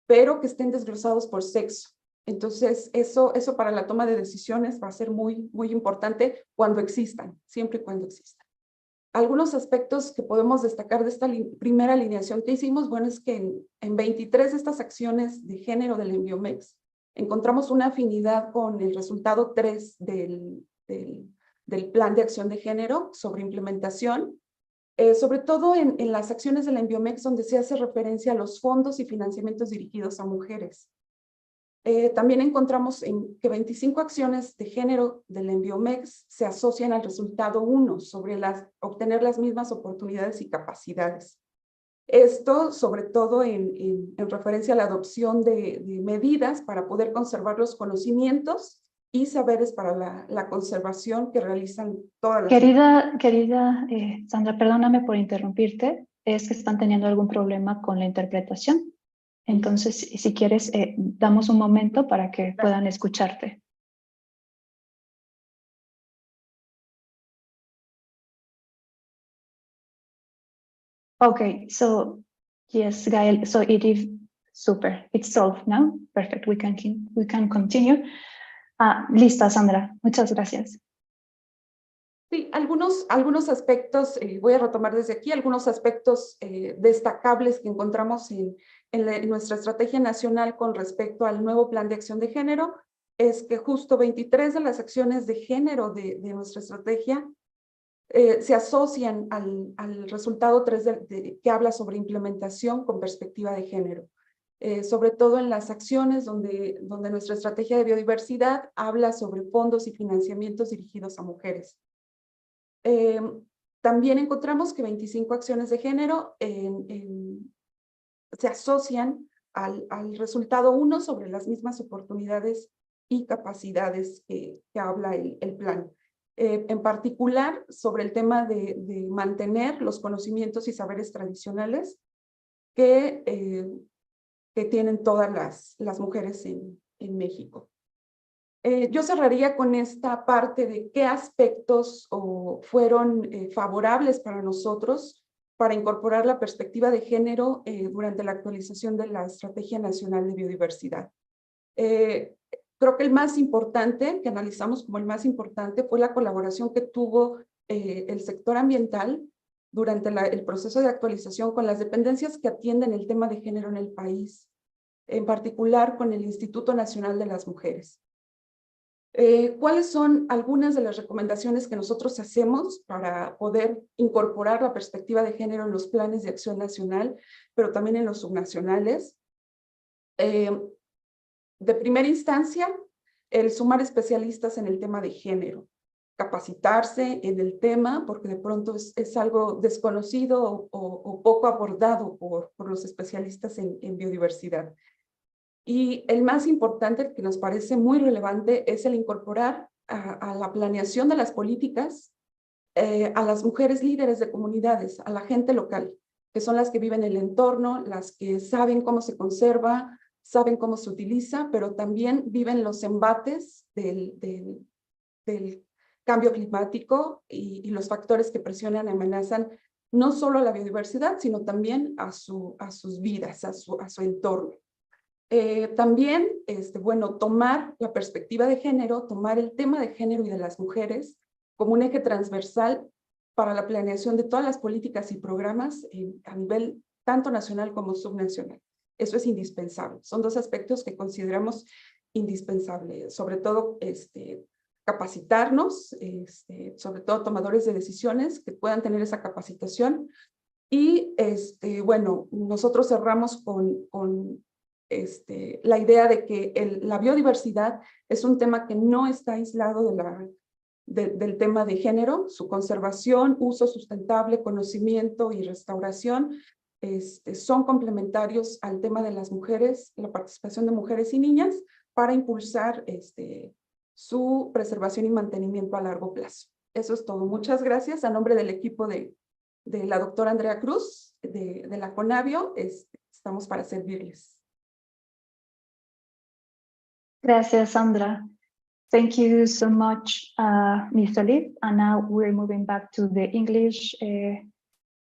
pero que estén desglosados por sexo. Entonces eso para la toma de decisiones va a ser muy, muy importante cuando existan, siempre y cuando existan. Algunos aspectos que podemos destacar de esta primera alineación que hicimos, bueno, es que en 23 de estas acciones de género del Enviomex encontramos una afinidad con el resultado 3 del plan de acción de género sobre implementación, sobre todo en las acciones del Enviomex donde se hace referencia a los fondos y financiamientos dirigidos a mujeres. También encontramos que 25 acciones de género del Enviomex se asocian al resultado 1 sobre obtener las mismas oportunidades y capacidades. Esto sobre todo en referencia a la adopción de medidas para poder conservar los conocimientos y saberes para la conservación que realizan todas las... Querida Sandra, perdóname por interrumpirte, es que están teniendo algún problema con la interpretación. Entonces, si quieres, damos un momento para que puedan escucharte. Okay, so yes, Gael, so it is super. It's solved now. Perfect. We can continue. Lista, Sandra. Muchas gracias. Sí, algunos aspectos, voy a retomar desde aquí, algunos aspectos destacables que encontramos en nuestra estrategia nacional con respecto al nuevo plan de acción de género, es que justo 23 de las acciones de género de nuestra estrategia se asocian al resultado 3 que habla sobre implementación con perspectiva de género. Sobre todo en las acciones donde nuestra estrategia de biodiversidad habla sobre fondos y financiamientos dirigidos a mujeres. También encontramos que 25 acciones de género se asocian al resultado 1 sobre las mismas oportunidades y capacidades que habla el plan. En particular, sobre el tema de mantener los conocimientos y saberes tradicionales que tienen todas las mujeres en México. Yo cerraría con esta parte de qué aspectos fueron favorables para nosotros para incorporar la perspectiva de género durante la actualización de la Estrategia Nacional de Biodiversidad. Creo que el más importante, que analizamos como el más importante, fue la colaboración que tuvo el sector ambiental durante el proceso de actualización con las dependencias que atienden el tema de género en el país, en particular con el Instituto Nacional de las Mujeres. ¿Cuáles son algunas de las recomendaciones que nosotros hacemos para poder incorporar la perspectiva de género en los planes de acción nacional, pero también en los subnacionales? De primera instancia, el sumar especialistas en el tema de género, capacitarse en el tema, porque de pronto es algo desconocido o poco abordado por los especialistas en biodiversidad. Y el más importante, el que nos parece muy relevante, es el incorporar a la planeación de las políticas a las mujeres líderes de comunidades, a la gente local, que son las que viven en el entorno, las que saben cómo se conserva, saben cómo se utiliza, pero también viven los embates del cambio climático y los factores que presionan y amenazan no solo a la biodiversidad, sino también a sus vidas, a su entorno. También, bueno, tomar la perspectiva de género, tomar el tema de género y de las mujeres como un eje transversal para la planeación de todas las políticas y programas a nivel tanto nacional como subnacional. Eso es indispensable. Son dos aspectos que consideramos indispensables, sobre todo capacitarnos, sobre todo tomadores de decisiones que puedan tener esa capacitación. Y, bueno, nosotros cerramos con la idea de que la biodiversidad es un tema que no está aislado del tema de género. Su conservación, uso sustentable, conocimiento y restauración son complementarios al tema de las mujeres, la participación de mujeres y niñas para impulsar su preservación y mantenimiento a largo plazo. Eso es todo. Muchas gracias. A nombre del equipo de la doctora Andrea Cruz, de la CONABIO, estamos para servirles. Gracias, Sandra. Thank you so much, Ms. Olive. And now we're moving back to the English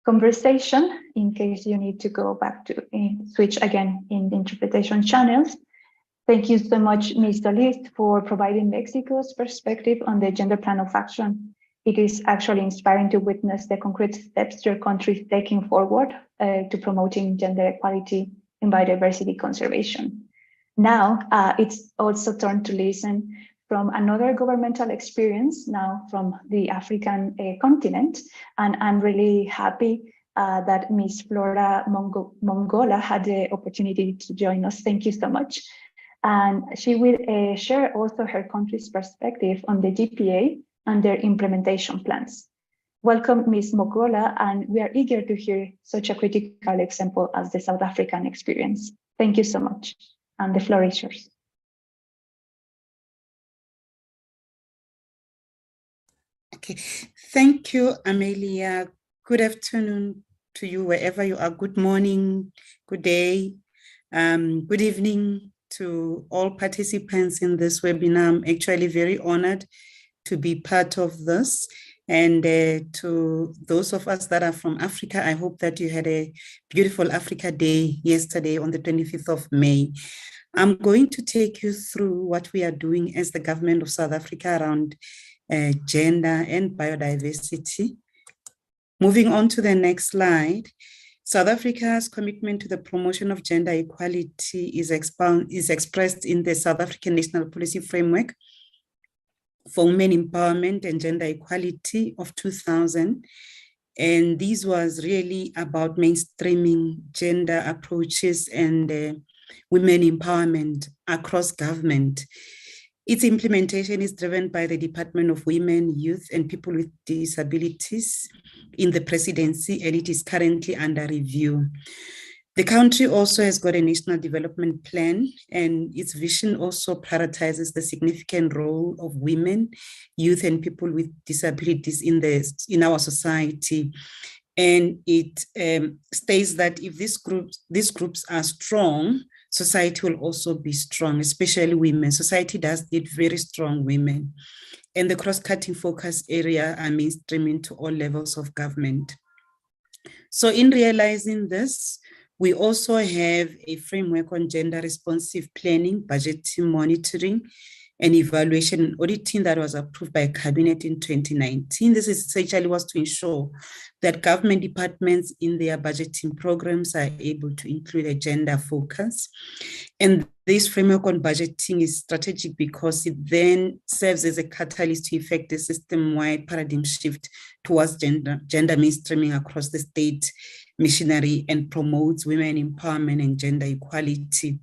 conversation in case you need to go back to switch again in the interpretation channels. Thank you so much, Ms. Olive, for providing Mexico's perspective on the gender plan of action. It is actually inspiring to witness the concrete steps your country is taking forward to promoting gender equality and biodiversity conservation. Now, it's also turned to listen from another governmental experience, now from the African continent. And I'm really happy that Ms. Flora Mongola had the opportunity to join us. Thank you so much. And she will share also her country's perspective on the GPA and their implementation plans. Welcome, Ms. Mokola, and we are eager to hear such a critical example as the South African experience. Thank you so much, and the floor is yours. Okay, thank you, Amelia. Good afternoon to you wherever you are. Good morning, good day, good evening to all participants in this webinar. I'm actually very honored to be part of this. And to those of us that are from Africa, I hope that you had a beautiful Africa Day yesterday on the 25th of May. I'm going to take you through what we are doing as the government of South Africa around gender and biodiversity. Moving on to the next slide. South Africa's commitment to the promotion of gender equality is expressed in the South African National Policy Framework for Women Empowerment and Gender Equality of 2000. And this was really about mainstreaming gender approaches and women empowerment across government. Its implementation is driven by the Department of Women, Youth, and People with Disabilities in the presidency, and it is currently under review. The country also has got a national development plan, and its vision also prioritizes the significant role of women, youth, and people with disabilities in our society. And it states that if these groups are strong, society will also be strong, especially women. Society does need very strong women. And the cross-cutting focus area are mainstreaming to all levels of government. So in realizing this, we also have a framework on gender responsive planning, budgeting, monitoring, and evaluation and auditing that was approved by Cabinet in 2019. This essentially was to ensure that government departments in their budgeting programs are able to include a gender focus. And this framework on budgeting is strategic because it then serves as a catalyst to effect a system-wide paradigm shift towards gender mainstreaming across the state machinery and promotes women empowerment and gender equality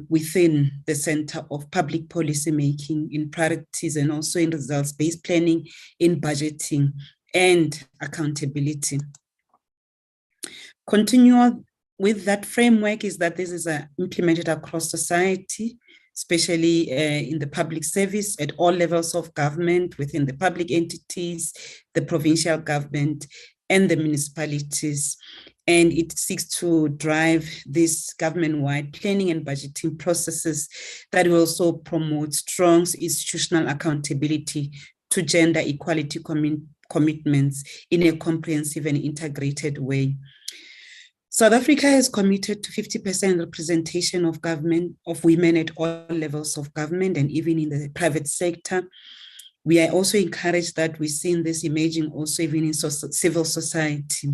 within the center of public policy making in priorities and also in results-based planning, in budgeting and accountability. Continue with that framework is that this is implemented across society, especially in the public service at all levels of government, within the public entities, the provincial government, and the municipalities. And it seeks to drive this government-wide planning and budgeting processes that will also promote strong institutional accountability to gender equality commitments in a comprehensive and integrated way. South Africa has committed to 50% representation of women at all levels of government and even in the private sector. We are also encouraged that we're seeing this emerging also even in civil society.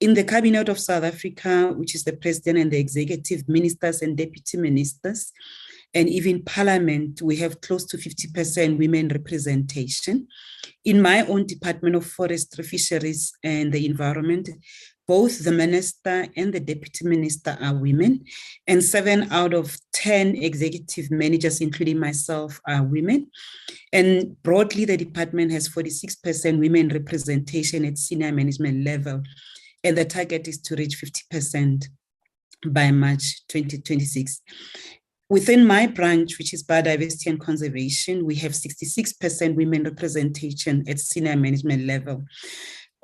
In the Cabinet of South Africa, which is the president and the executive ministers and deputy ministers, and even Parliament, we have close to 50% women representation. In my own Department of Forestry, Fisheries and the Environment, both the minister and the deputy minister are women, and 7 out of 10 executive managers, including myself, are women. And broadly, the department has 46% women representation at senior management level, and the target is to reach 50% by March 2026. Within my branch, which is biodiversity and conservation, we have 66% women representation at senior management level.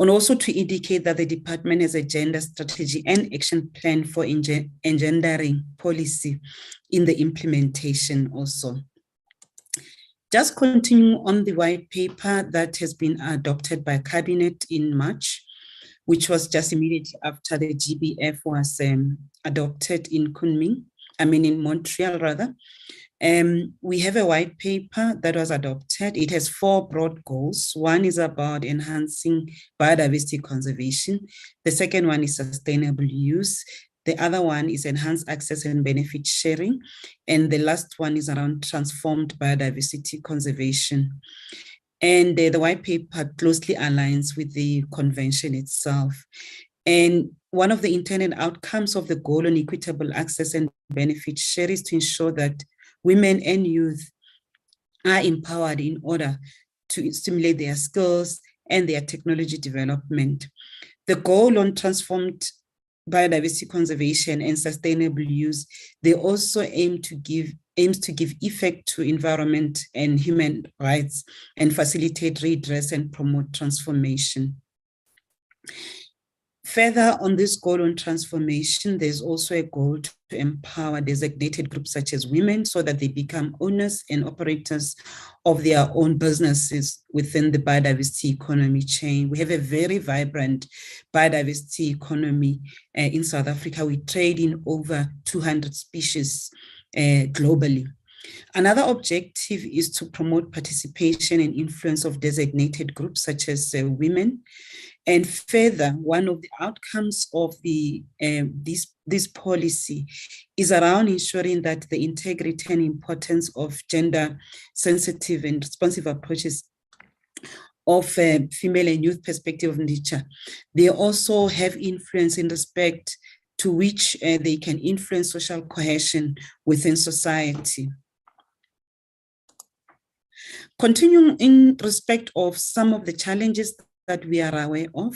And also to indicate that the department has a gender strategy and action plan for engendering policy in the implementation also. Just continue on the white paper that has been adopted by Cabinet in March, which was just immediately after the GBF was adopted in in Montreal rather. We have a white paper that was adopted. It has 4 broad goals. One is about enhancing biodiversity conservation. The second one is sustainable use. The other one is enhanced access and benefit sharing. And the last one is around transformed biodiversity conservation. And the white paper closely aligns with the convention itself. And one of the intended outcomes of the goal on equitable access and benefit share is to ensure that women and youth are empowered in order to stimulate their skills and their technology development. The goal on transformed biodiversity conservation and sustainable use, they also aims to give effect to environment and human rights and facilitate redress and promote transformation. Further on this goal on transformation, there's also a goal to empower designated groups such as women so that they become owners and operators of their own businesses within the biodiversity economy chain. We have a very vibrant biodiversity economy in South Africa. We trade in over 200 species globally. Another objective is to promote participation and influence of designated groups such as women. And further, one of the outcomes of this policy is around ensuring that the integrity and importance of gender-sensitive and responsive approaches of female and youth perspective of nature. They also have influence in respect to which they can influence social cohesion within society. Continuing in respect of some of the challenges that we are aware of,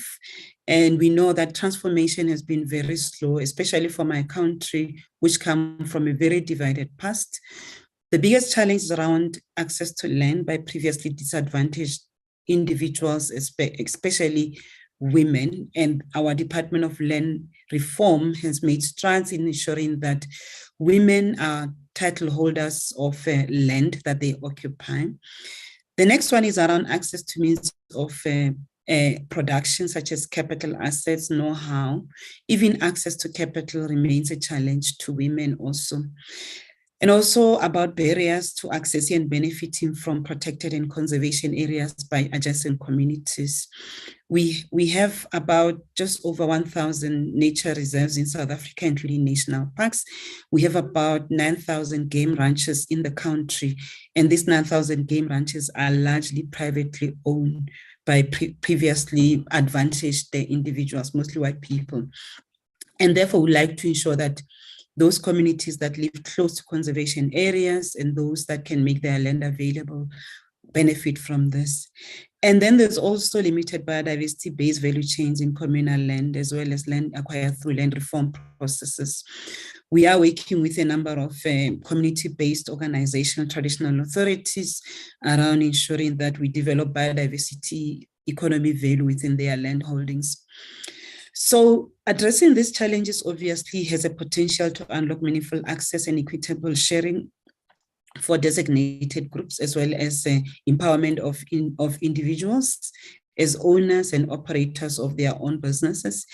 and we know that transformation has been very slow, especially for my country, which come from a very divided past. The biggest challenge is around access to land by previously disadvantaged individuals, especially women, and our Department of Land Reform has made strides in ensuring that women are title holders of land that they occupy. The next one is around access to means of production, such as capital assets, know-how. Even access to capital remains a challenge to women also. And also about barriers to accessing and benefiting from protected and conservation areas by adjacent communities. We have about just over 1,000 nature reserves in South Africa, including national parks. We have about 9,000 game ranches in the country, and these 9,000 game ranches are largely privately owned by previously advantaged individuals, mostly white people. And therefore, we like to ensure that those communities that live close to conservation areas and those that can make their land available benefit from this. And then there's also limited biodiversity-based value chains in communal land, as well as land acquired through land reform processes. We are working with a number of community-based organizational traditional authorities around ensuring that we develop biodiversity economy value within their land holdings. So addressing these challenges obviously has a potential to unlock meaningful access and equitable sharing for designated groups, as well as empowerment of individuals as owners and operators of their own businesses,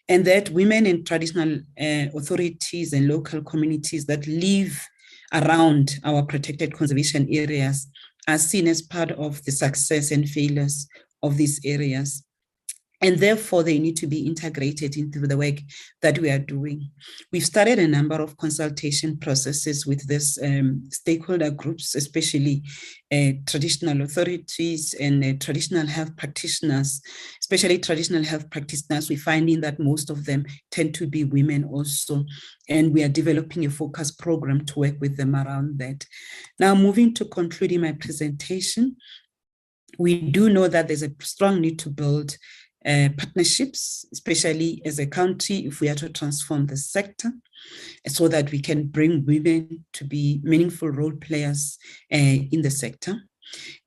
and that women in traditional authorities and local communities that live around our protected conservation areas are seen as part of the success and failures of these areas. And therefore, they need to be integrated into the work that we are doing. We've started a number of consultation processes with these stakeholder groups, especially traditional authorities and traditional health practitioners. Especially traditional health practitioners, we're finding that most of them tend to be women also. And we are developing a focus program to work with them around that. Now, moving to concluding my presentation, we do know that there's a strong need to build partnerships, especially as a country, if we are to transform the sector, so that we can bring women to be meaningful role players in the sector.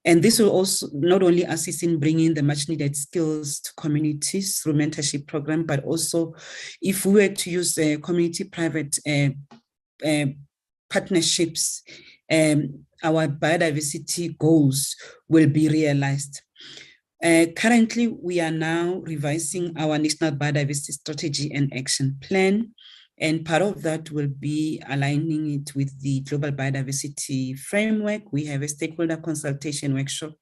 And this will also not only assist in bringing the much needed skills to communities through mentorship program, but also if we were to use community-private partnerships, our biodiversity goals will be realized. Currently, we are now revising our National Biodiversity Strategy and Action Plan, and part of that will be aligning it with the Global Biodiversity Framework. We have a stakeholder consultation workshop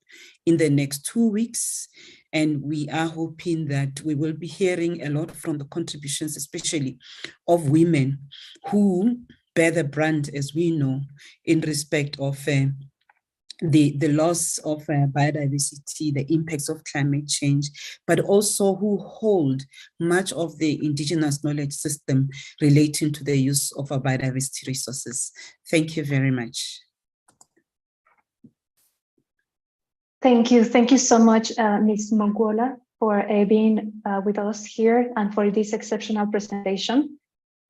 in the next 2 weeks, and we are hoping that we will be hearing a lot from the contributions, especially of women who bear the brunt, as we know, in respect of the loss of biodiversity, the impacts of climate change, but also who hold much of the indigenous knowledge system relating to the use of our biodiversity resources. Thank you very much. Thank you. Thank you so much, Ms. Mongola, for being with us here and for this exceptional presentation.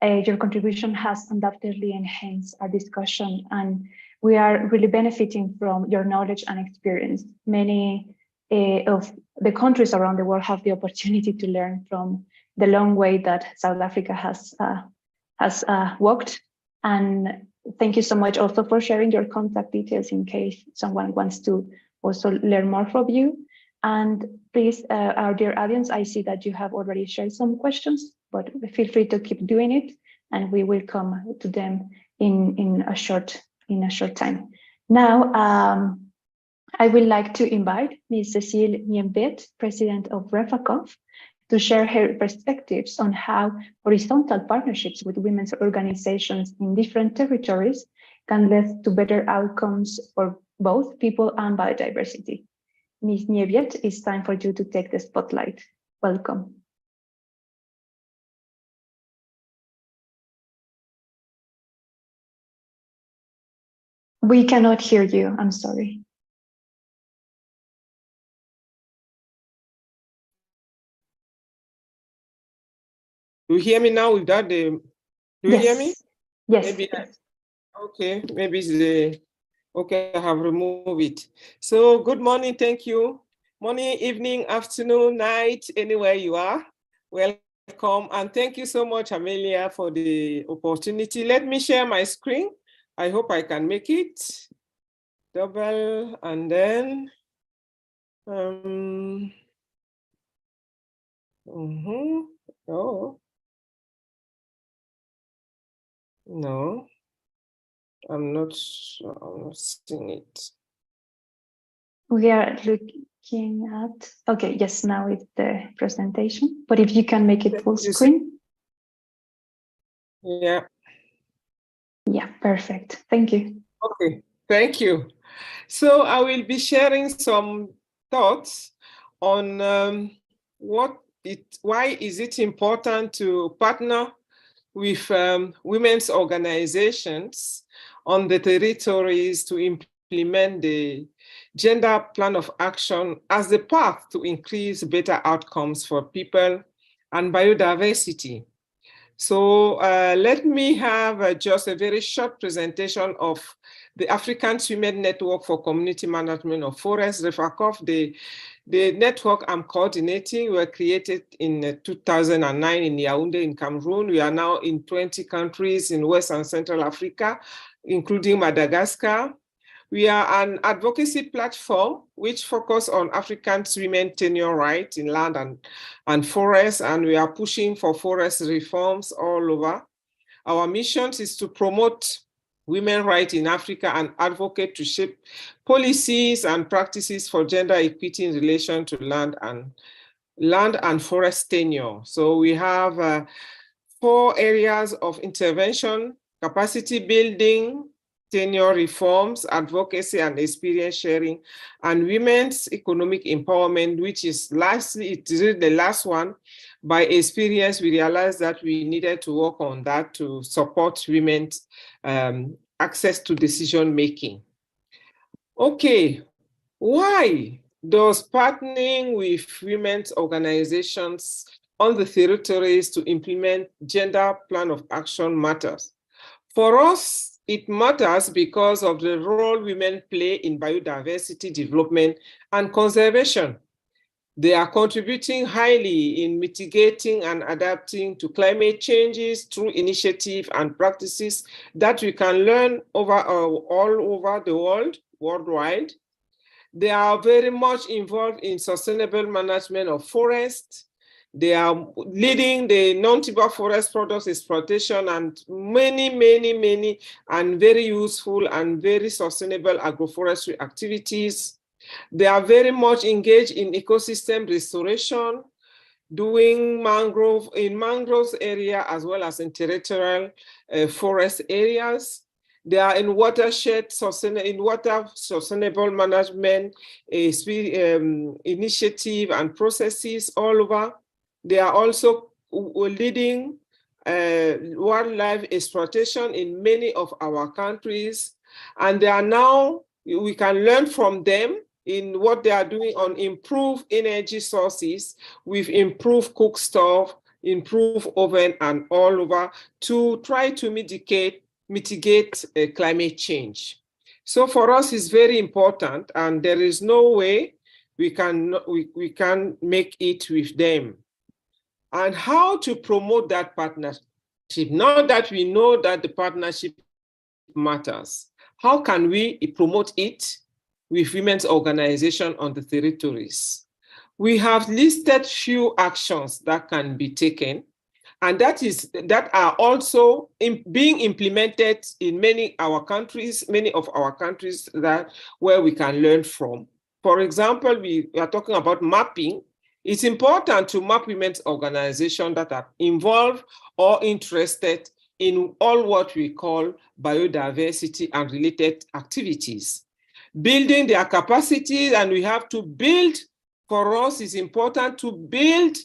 Your contribution has undoubtedly enhanced our discussion, and we are really benefiting from your knowledge and experience. Many of the countries around the world have the opportunity to learn from the long way that South Africa has walked. And thank you so much also for sharing your contact details in case someone wants to also learn more from you. And please, our dear audience, I see that you have already shared some questions, but feel free to keep doing it, and we will come to them in a short time. Now, I would like to invite Ms. Cécile Niembet, President of REFACOF, to share her perspectives on how horizontal partnerships with women's organizations in different territories can lead to better outcomes for both people and biodiversity. Ms. Niembet, it's time for you to take the spotlight. Welcome. We cannot hear you, I'm sorry. You hear me now without the, do you hear me? Yes. Maybe, okay, maybe it's the, okay, I have removed it. So good morning, thank you. Morning, evening, afternoon, night, anywhere you are, welcome. And thank you so much, Amelia, for the opportunity. Let me share my screen. I hope I can make it. Double, and then, oh, no, I'm not seeing it. We are looking at, okay, yes, now it's the presentation, but if you can make it full screen. Yeah. Yeah, perfect. Thank you. Okay, thank you. So I will be sharing some thoughts on why is it important to partner with women's organizations on the territories to implement the gender plan of action as the path to increase better outcomes for people and biodiversity. So let me have just a very short presentation of the African Women Network for Community Management of Forests, REFACOF. The network I'm coordinating were created in 2009 in Yaoundé in Cameroon. We are now in 20 countries in West and Central Africa, including Madagascar. We are an advocacy platform which focuses on African women tenure rights in land and forests, and we are pushing for forest reforms all over. Our mission is to promote women's rights in Africa and advocate to shape policies and practices for gender equity in relation to land and forest tenure. So we have 4 areas of intervention: capacity building, tenure reforms, advocacy and experience sharing, and women's economic empowerment, which is the last one. By experience, we realized that we needed to work on that to support women's access to decision making. Okay, why does partnering with women's organizations on the territories to implement gender plan of action matters? For us, it matters because of the role women play in biodiversity development and conservation. They are contributing highly in mitigating and adapting to climate changes through initiatives and practices that we can learn all over the world, worldwide. They are very much involved in sustainable management of forests. They are leading the non-timber forest products exploitation and many and very useful and very sustainable agroforestry activities. They are very much engaged in ecosystem restoration, doing mangroves area as well as in territorial forest areas. They are in watershed, in water sustainable management initiative and processes all over. They are also leading wildlife exploitation in many of our countries. And they are now, we can learn from them in what they are doing on improved energy sources with improved cook stove, improved oven and all over to try to mitigate climate change. So for us, it's very important, and there is no way we can make it with them. And how to promote that partnership? Now that we know that the partnership matters, how can we promote it with women's organization on the territories? We have listed few actions that can be taken, and that are also being implemented in many of our countries that where we can learn from. For example, we are talking about mapping. It's important to map women's organizations that are involved or interested in all what we call biodiversity and related activities. Building their capacities, and we have to build, for us, it's important to build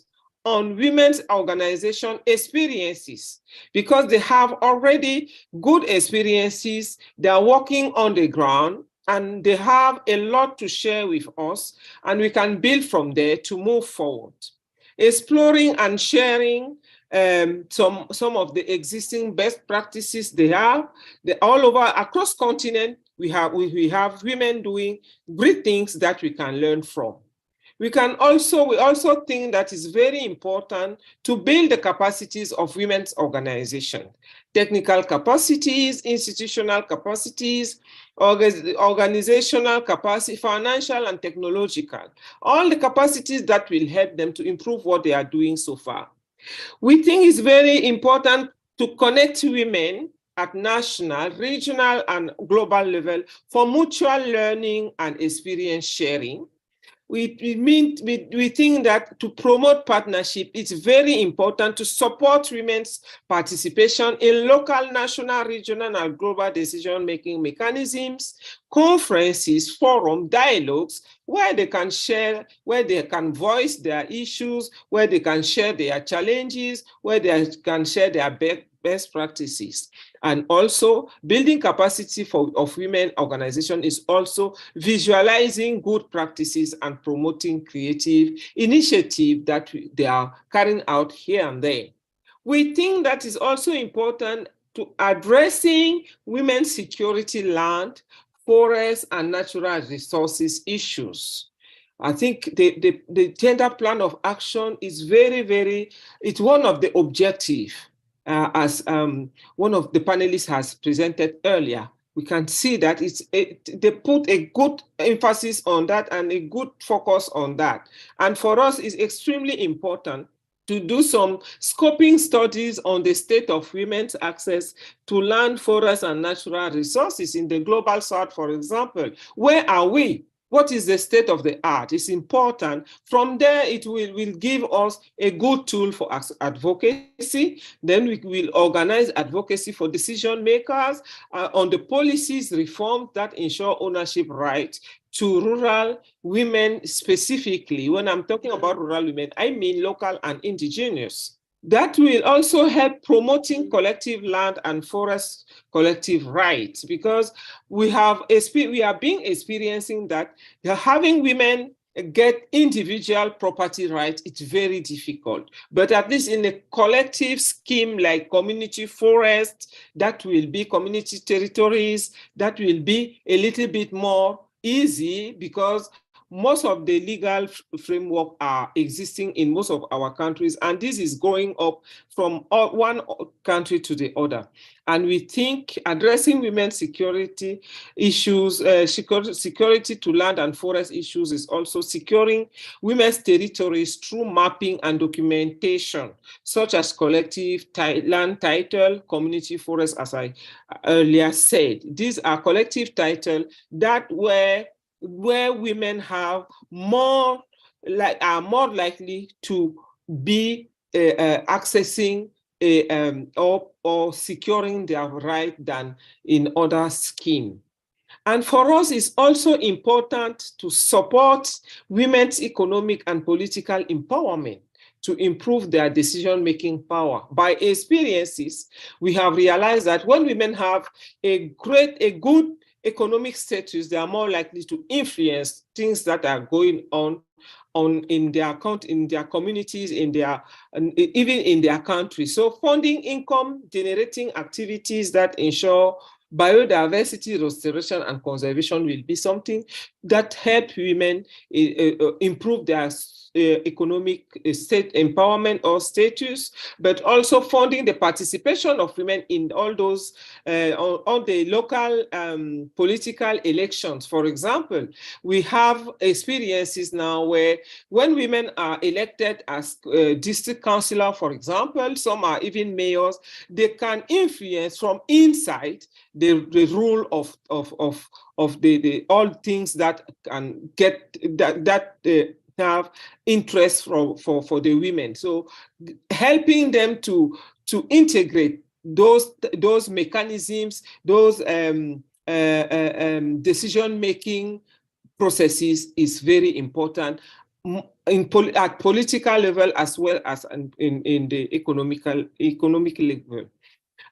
on women's organization experiences because they have already good experiences. They are working on the ground and they have a lot to share with us, and we can build from there to move forward. Exploring and sharing some of the existing best practices they have. All over across continent, we have women doing great things that we can learn from. We also think that it's very important to build the capacities of women's organization, technical capacities, institutional capacities, organizational capacity, financial and technological, all the capacities that will help them to improve what they are doing so far. We think it's very important to connect women at national, regional, and global level for mutual learning and experience sharing. We think that to promote partnership, it's very important to support women's participation in local, national, regional, and global decision-making mechanisms, conferences, forums, dialogues, where they can share, where they can voice their issues, where they can share their challenges, where they can share their best practices. And also building capacity of women organization is also visualizing good practices and promoting creative initiative that they are carrying out here and there. We think that is also important to addressing women's security, land, forest, and natural resources issues. I think the gender plan of action is it's one of the objectives. As one of the panelists has presented earlier, we can see that they put a good emphasis on that and a good focus on that. And for us, it's extremely important to do some scoping studies on the state of women's access to land, forest, and natural resources in the global south, for example. Where are we? What is the state of the art? It's important. From there, it will give us a good tool for advocacy. Then we will organize advocacy for decision makers on the policies reform that ensure ownership rights to rural women specifically. When I'm talking about rural women, I mean local and indigenous. That will also help promoting collective land and forest collective rights, because we are experiencing that having women get individual property rights, it's very difficult. But at least in a collective scheme like community forest, that will be community territories, that will be a little bit more easy because most of the legal framework are existing in most of our countries, and this is going up from one country to the other. And we think addressing women's security issues, security to land and forest issues is also securing women's territories through mapping and documentation, such as collective land title, community forest, as I earlier said. These are collective title that where women are more likely to be accessing or securing their right than in other schemes. And for us, it's also important to support women's economic and political empowerment to improve their decision-making power. By experiences, we have realized that when women have a good economic status, they are more likely to influence things that are going on in their communities, even in their country. So funding income generating activities that ensure biodiversity restoration and conservation will be something that help women improve their economic state empowerment or status, but also funding the participation of women in all those all the local political elections. For example, we have experiences now where when women are elected as district councillor, for example, some are even mayors, they can influence from inside the rule of the all things that can get that have interest for the women. So helping them to integrate those mechanisms, those decision-making processes is very important at political level as well as in the economic level.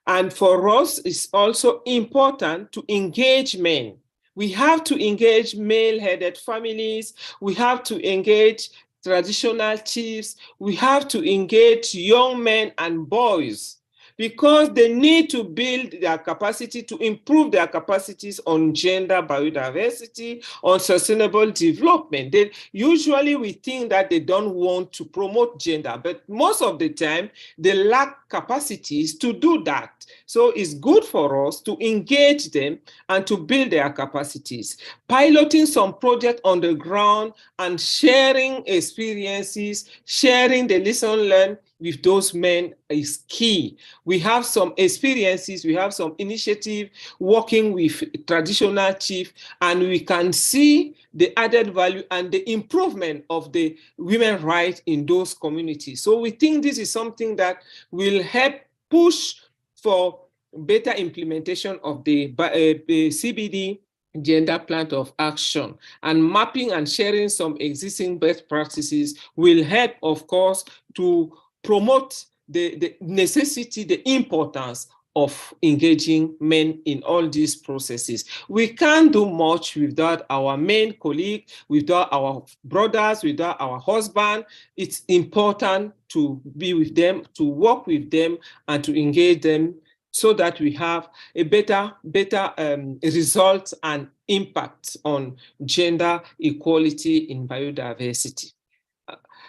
And for us, it's also important to engage men. We have to engage male-headed families. We have to engage traditional chiefs. We have to engage young men and boys because they need to build their capacity to improve their capacities on gender biodiversity, on sustainable development. Usually we think that they don't want to promote gender, but most of the time they lack capacities to do that. So it's good for us to engage them and to build their capacities. Piloting some project on the ground and sharing experiences, sharing the lesson learned with those men is key. We have some experiences, we have some initiative working with traditional chief, and we can see the added value and the improvement of the women's rights in those communities. So we think this is something that will help push for better implementation of the CBD gender plan of action, and mapping and sharing some existing best practices will help, of course, to promote the necessity, the importance of engaging men in all these processes. We can't do much without our men colleague, without our brothers, without our husband. It's important to be with them, to work with them, and to engage them so that we have a better result and impact on gender equality in biodiversity.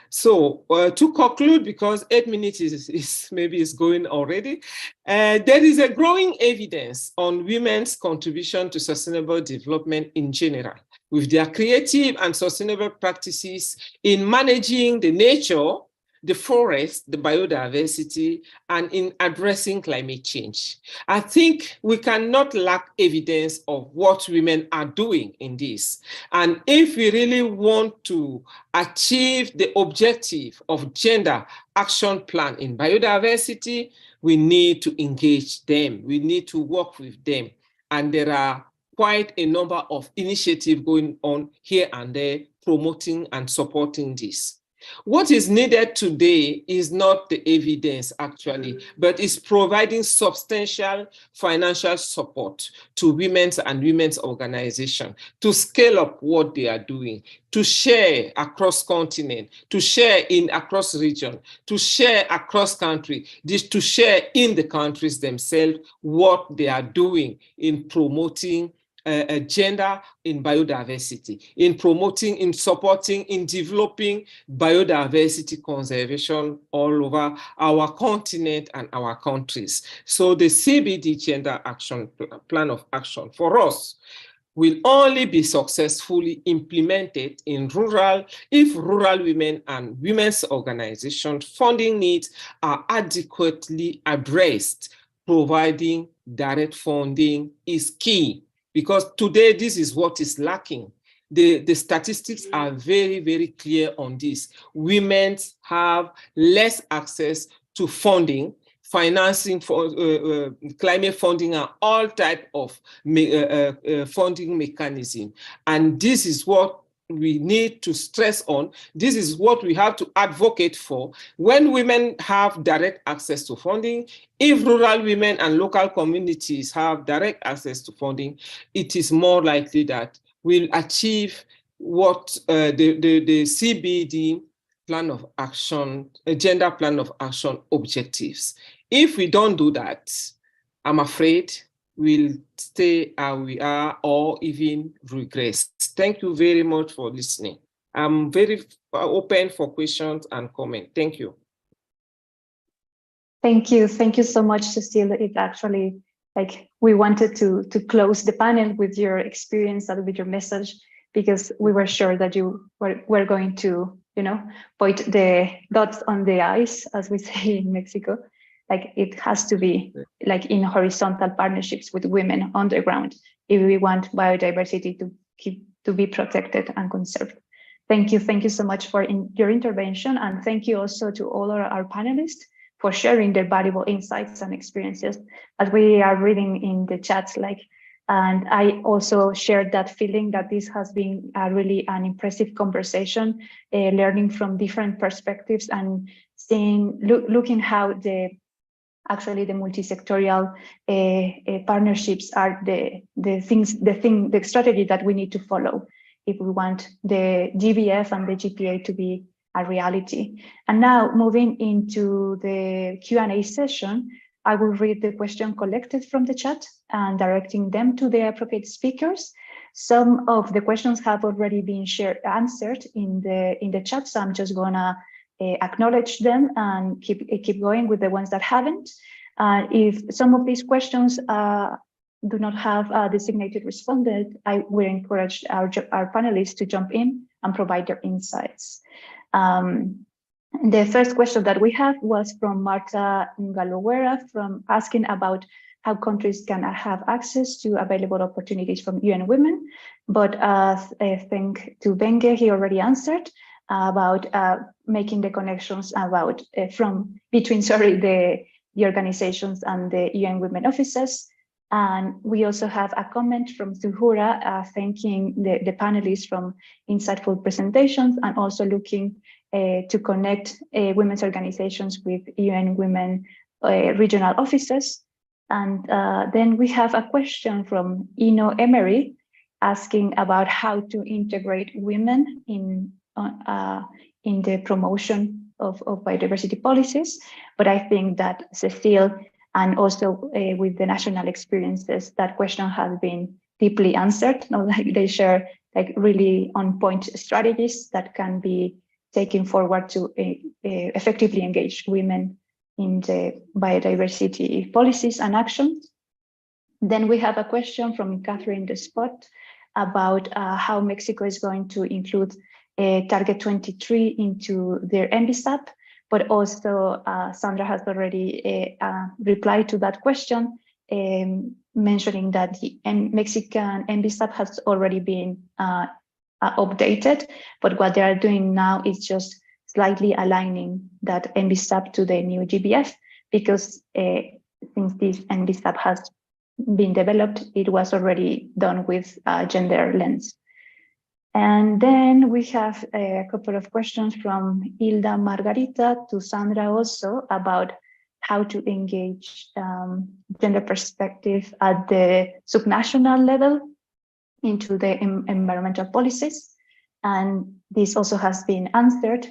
So to conclude, because 8 minutes is maybe is going already, there is a growing evidence on women's contribution to sustainable development in general, with their creative and sustainable practices in managing the nature, the forest, the biodiversity, and in addressing climate change. I think we cannot lack evidence of what women are doing in this. And if we really want to achieve the objective of gender action plan in biodiversity, we need to engage them. We need to work with them. And there are quite a number of initiatives going on here and there promoting and supporting this. What is needed today is not the evidence actually, but is providing substantial financial support to women's and women's organizations to scale up what they are doing, to share across continent, to share across region, to share across country, to share in the countries themselves what they are doing in promoting gender in biodiversity, in promoting, in supporting, in developing biodiversity conservation all over our continent and our countries. So the CBD gender action plan of action for us will only be successfully implemented in rural if rural women and women's organizations funding needs are adequately addressed. Providing direct funding is key. Because today, this is what is lacking. The statistics are very, very clear on this. Women have less access to funding financing for climate funding and all type of funding mechanism. And this is what we need to stress on. This is what we have to advocate for. When women have direct access to funding, if rural women and local communities have direct access to funding, it is more likely that we'll achieve what the CBD plan of action, gender plan of action objectives. If we don't do that, I'm afraid we'll stay where we are or even regress. Thank you very much for listening. I'm very open for questions and comment. Thank you. Thank you. Thank you so much, Cecile. It's actually like we wanted to close the panel with your experience and with your message, because we were sure that you were going to, point the dots on the i's, as we say in Mexico. Like it has to be like in horizontal partnerships with women on the ground if we want biodiversity to be protected and conserved. Thank you so much for your intervention, and thank you also to all our panelists for sharing their valuable insights and experiences. As we are reading in the chats, and I also shared that feeling that this has been really an impressive conversation, learning from different perspectives and looking how the multi-sectorial partnerships are the strategy that we need to follow if we want the GBF and the GPA to be a reality. And now moving into the Q&A session, I will read the question collected from the chat and directing them to the appropriate speakers. Some of the questions have already been answered in the chat, so I'm just gonna acknowledge them and keep going with the ones that haven't. If some of these questions do not have a designated respondent, I will encourage our panelists to jump in and provide their insights. The first question that we have was from Marta Ngaloguera, from asking about how countries can have access to available opportunities from UN Women. But I think to Benge, he already answered about making the connections about between the organizations and the UN Women offices. And we also have a comment from Zuhura thanking the panelists from insightful presentations, and also looking to connect women's organizations with UN Women regional offices. And then we have a question from Ino Emery asking about how to integrate women in the promotion of biodiversity policies. But I think that Cecile, and also with the national experiences, that question has been deeply answered. They share really on-point strategies that can be taken forward to effectively engage women in the biodiversity policies and actions. Then we have a question from Catherine Despot about how Mexico is going to include Target 23 into their NBSAP, but also Sandra has already replied to that question, mentioning that the Mexican NBSAP has already been updated, but what they are doing now is just slightly aligning that NBSAP to the new GBF, because since this NBSAP has been developed, it was already done with a gender lens. And then we have a couple of questions from Hilda Margarita to Sandra also about how to engage gender perspective at the subnational level into the environmental policies. And this also has been answered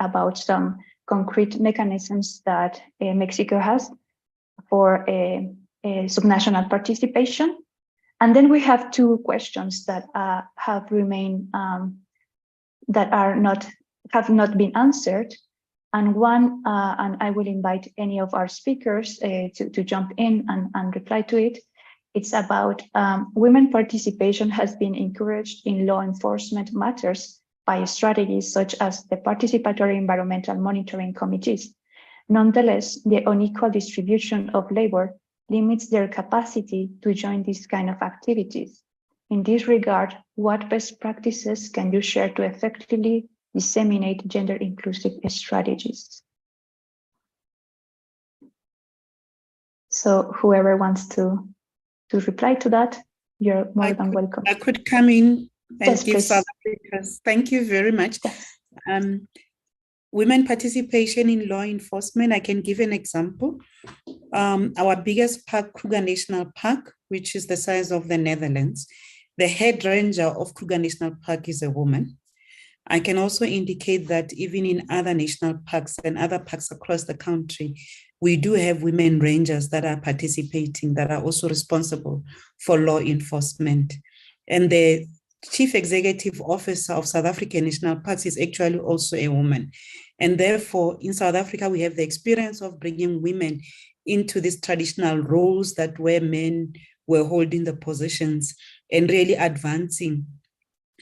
about some concrete mechanisms that Mexico has for subnational participation. And then we have two questions that have remained, that have not been answered. And one, and I will invite any of our speakers to jump in and reply to it. It's about women participation has been encouraged in law enforcement matters by strategies such as the participatory environmental monitoring committees. Nonetheless, the unequal distribution of labor limits their capacity to join these kind of activities. In this regard, what best practices can you share to effectively disseminate gender inclusive strategies? So whoever wants to reply to that, you're more than welcome. I could come in and Yes, give please. South Africa's. Thank you very much. Yes. Women participation in law enforcement, I can give an example. Our biggest park, Kruger National Park, which is the size of the Netherlands, the head ranger of Kruger National Park is a woman. I can also indicate that even in other national parks and other parks across the country, we do have women rangers that are participating, that are also responsible for law enforcement. And the Chief Executive Officer of South African National Parks is actually also a woman. And therefore, in South Africa, we have the experience of bringing women into these traditional roles that where men were holding the positions and really advancing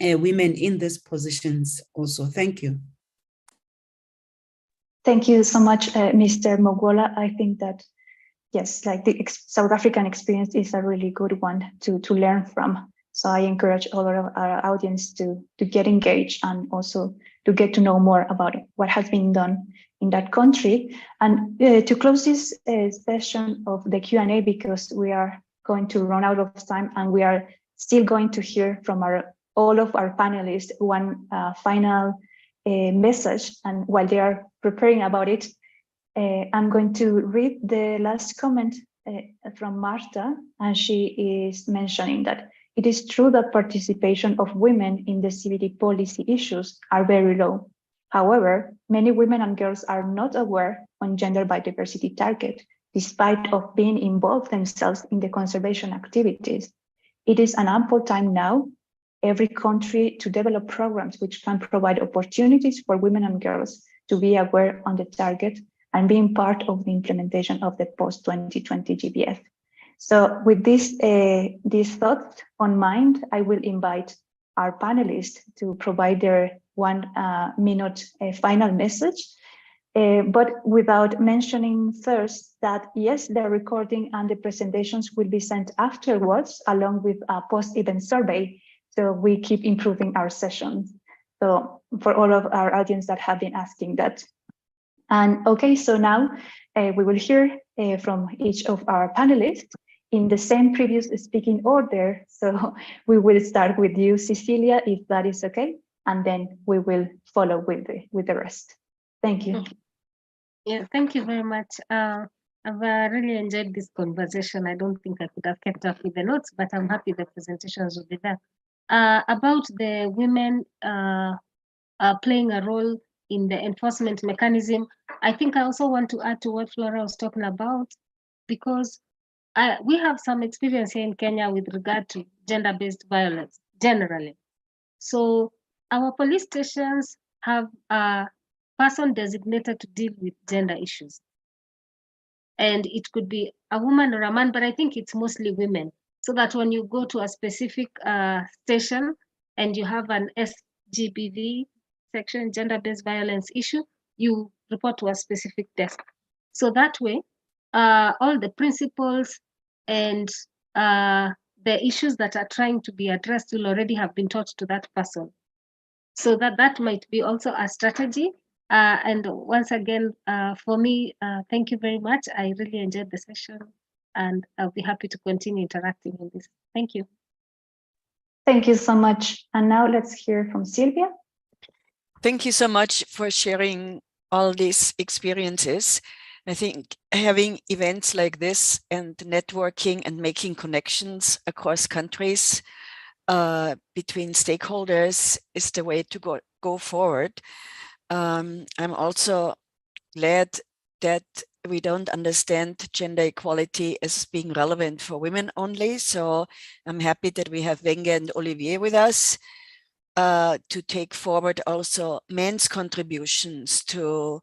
women in these positions also. Thank you. Thank you so much, Mr. Mogwola. I think that, yes, like the South African experience is a really good one to learn from. So I encourage all of our audience to get engaged and also to get to know more about what has been done in that country. And to close this session of the Q&A, because we are going to run out of time and we are still going to hear from all of our panelists one final message. And while they are preparing about it, I'm going to read the last comment from Marta, and she is mentioning that it is true that participation of women in the CBD policy issues are very low. However, many women and girls are not aware on gender biodiversity target, despite of being involved themselves in the conservation activities. It is an ample time now, every country to develop programs which can provide opportunities for women and girls to be aware on the target and being part of the implementation of the post-2020 GBF. So with this thought on mind, I will invite our panelists to provide their 1 minute final message, but without mentioning first that, yes, the recording and the presentations will be sent afterwards along with a post-event survey. So we keep improving our sessions. So for all of our audience that have been asking that. And okay, so now we will hear from each of our panelists in the same previous speaking order. So we will start with you, Cecilia, if that is okay, and then we will follow with the rest. Thank you. Yeah, thank you very much. I've really enjoyed this conversation. I don't think I could have kept up with the notes, but I'm happy the presentations will be there. About the women playing a role in the enforcement mechanism, I think I also want to add to what Flora was talking about, because we have some experience here in Kenya with regard to gender-based violence generally. So our police stations have a person designated to deal with gender issues. And it could be a woman or a man, but I think it's mostly women. So that when you go to a specific station and you have an SGBV section, gender-based violence issue, you report to a specific desk. So that way, all the principles and the issues that are trying to be addressed will already have been taught to that person. So that might be also a strategy. And once again, for me, thank you very much. I really enjoyed the session and I'll be happy to continue interacting in this. Thank you. Thank you so much. And now let's hear from Sylvia. Thank you so much for sharing all these experiences. I think having events like this and networking and making connections across countries between stakeholders is the way to go forward. I'm also glad that we don't understand gender equality as being relevant for women only. So I'm happy that we have Wenge and Olivier with us to take forward also men's contributions to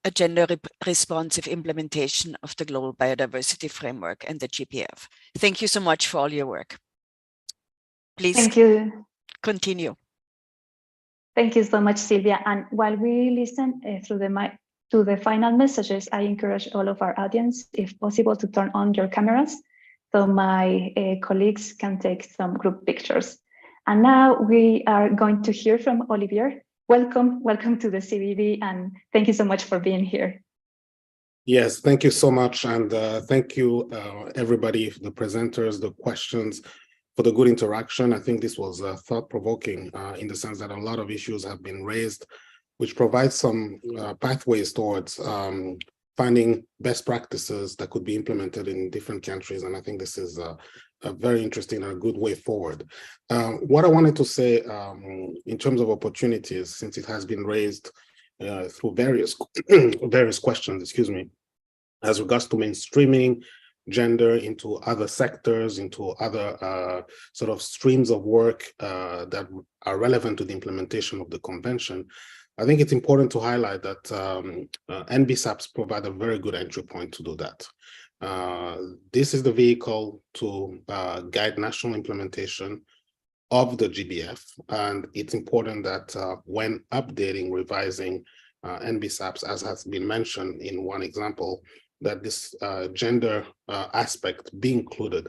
a gender responsive implementation of the Global Biodiversity Framework and the GPF. Thank you so much for all your work. Please Thank you. Continue. Thank you so much, Sylvia. And while we listen through the mic to the final messages, I encourage all of our audience, if possible, to turn on your cameras so my colleagues can take some group pictures. And now we are going to hear from Olivier. Welcome to the CBD, and thank you so much for being here. Yes, thank you so much. And thank you, everybody, the presenters, the questions, for the good interaction. I think this was thought-provoking in the sense that a lot of issues have been raised, which provides some pathways towards finding best practices that could be implemented in different countries. And I think this is a very interesting and a good way forward. What I wanted to say in terms of opportunities, since it has been raised through various questions, excuse me, as regards to mainstreaming gender into other sectors, into other sort of streams of work that are relevant to the implementation of the convention. I think it's important to highlight that NBSAPs provide a very good entry point to do that. This is the vehicle to guide national implementation of the GBF, and it's important that when updating, revising NBSAPs, as has been mentioned in one example, that this gender aspect be included.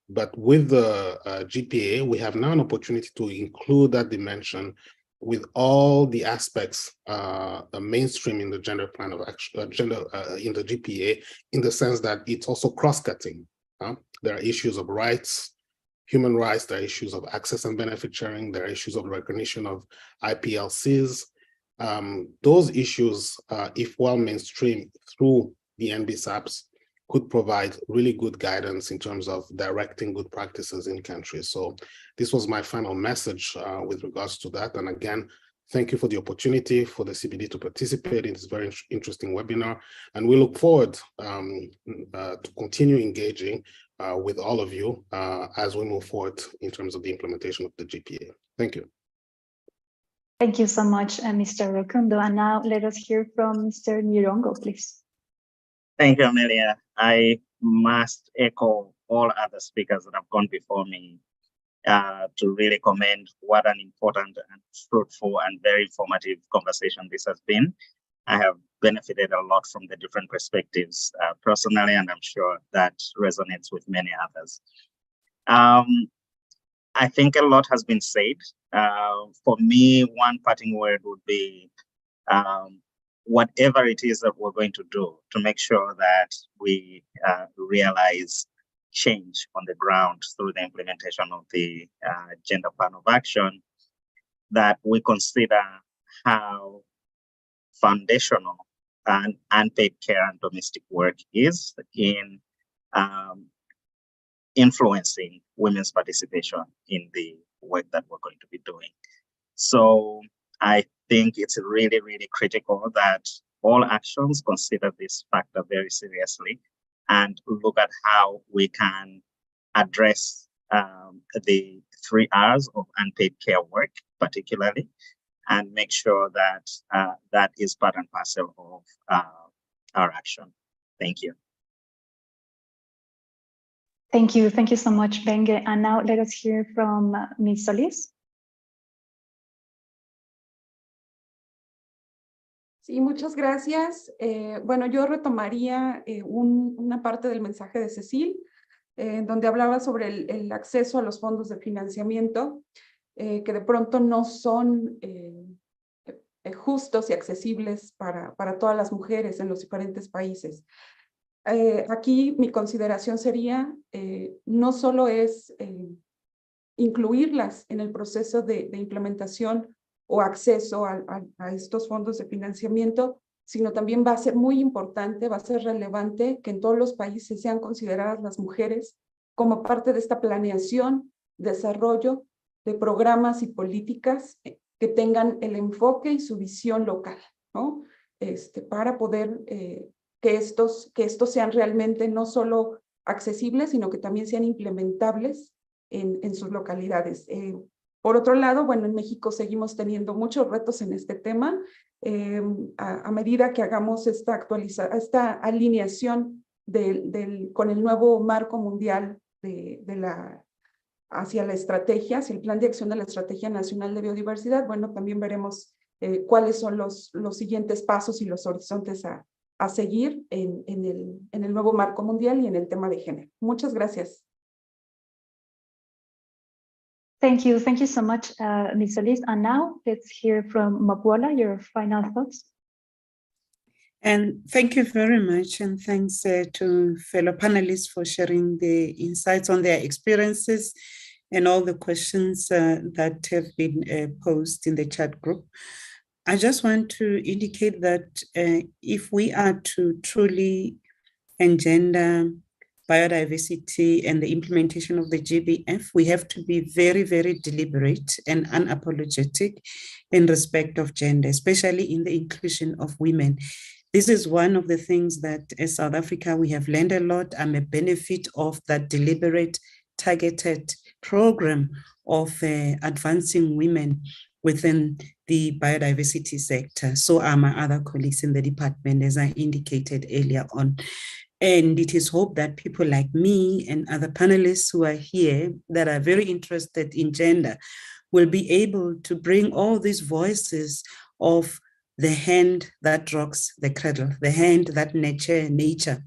But with the GPA, we have now an opportunity to include that dimension with all the aspects mainstream in the gender plan of action, in the GPA, in the sense that it's also cross-cutting. There are issues of rights, human rights, there are issues of access and benefit sharing, there are issues of recognition of IPLCs. Those issues, if well mainstreamed through the NBSAPs, could provide really good guidance in terms of directing good practices in countries. So this was my final message with regards to that. And again, thank you for the opportunity for the CBD to participate in this very interesting webinar. And we look forward to continue engaging with all of you as we move forward in terms of the implementation of the GPA. Thank you. Thank you so much, Mr. Rokundo. And now let us hear from Mr. Mirongo, please. Thank you, Amelia. I must echo all other speakers that have gone before me to really commend what an important and fruitful and very informative conversation this has been. I have benefited a lot from the different perspectives personally, and I'm sure that resonates with many others. I think a lot has been said. For me, one parting word would be whatever it is that we're going to do to make sure that we realize change on the ground through the implementation of the gender plan of action, that we consider how foundational and unpaid care and domestic work is in influencing women's participation in the work that we're going to be doing. So I think it's really, really critical that all actions consider this factor very seriously and look at how we can address the 3 R's of unpaid care work, particularly, and make sure that that is part and parcel of our action. Thank you. Thank you. Thank you so much, Benge. And now let us hear from Ms. Solis. Sí, muchas gracias. Bueno, yo retomaría una parte del mensaje de Cecil, donde hablaba sobre el acceso a los fondos de financiamiento, que de pronto no son justos y accesibles para todas las mujeres en los diferentes países. Aquí mi consideración sería, no solo es incluirlas en el proceso de implementación o acceso a estos fondos de financiamiento, sino también va a ser muy importante, va a ser relevante que en todos los países sean consideradas las mujeres como parte de esta planeación, desarrollo de programas y políticas que tengan el enfoque y su visión local, ¿no? Para poder que estos sean realmente no solo accesibles, sino que también sean implementables en sus localidades. Por otro lado, bueno, en México seguimos teniendo muchos retos en este tema. A medida que hagamos esta alineación con el nuevo marco mundial hacia la estrategia, hacia el plan de acción de la Estrategia Nacional de Biodiversidad, bueno, también veremos cuáles son los siguientes pasos y los horizontes a seguir en el nuevo marco mundial y en el tema de género. Muchas gracias. Thank you so much, Ms. Solis. And now let's hear from Mabwola, your final thoughts. And thank you very much. And thanks to fellow panelists for sharing the insights on their experiences and all the questions that have been posed in the chat group. I just want to indicate that if we are to truly engender biodiversity and the implementation of the GBF, we have to be very, very deliberate and unapologetic in respect of gender, especially in the inclusion of women. This is one of the things that as South Africa, we have learned a lot. I'm a benefit of that deliberate, targeted program of advancing women within the biodiversity sector. So are my other colleagues in the department, as I indicated earlier on. And it is hoped that people like me and other panelists who are here that are very interested in gender will be able to bring all these voices of the hand that rocks the cradle, the hand that nurtures nature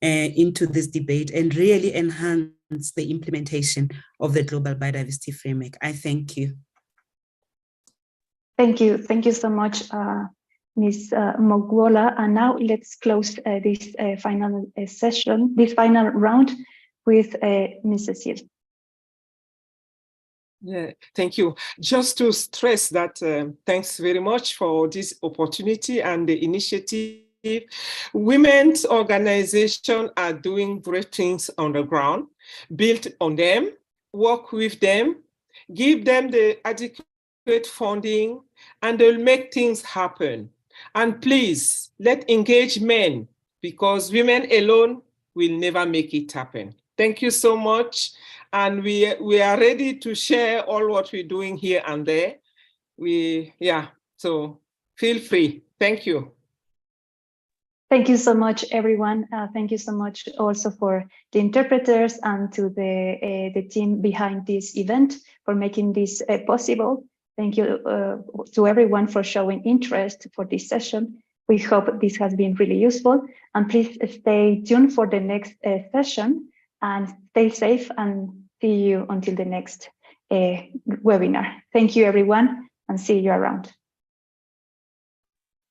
into this debate and really enhance the implementation of the global biodiversity framework. I thank you. Thank you. Thank you so much, Ms. Mogwola. And now let's close this final session, this final round with Ms. Cecile. Yeah, thank you. Just to stress that thanks very much for this opportunity and the initiative. Women's organizations are doing great things on the ground. Build on them, work with them, give them the adequate funding, and they'll make things happen. And please, let's engage men, because women alone will never make it happen. Thank you so much. And we are ready to share all what we're doing here and there. So feel free. Thank you. Thank you so much, everyone. Thank you so much also for the interpreters and to the team behind this event for making this possible. Thank you to everyone for showing interest for this session. We hope this has been really useful. And please stay tuned for the next session and stay safe and see you until the next webinar. Thank you, everyone, and see you around.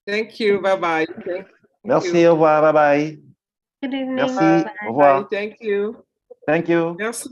Thank you. Bye-bye. Merci, au revoir, bye bye. Good evening. Merci, Bye. au revoir. Thank you. Thank you. Merci.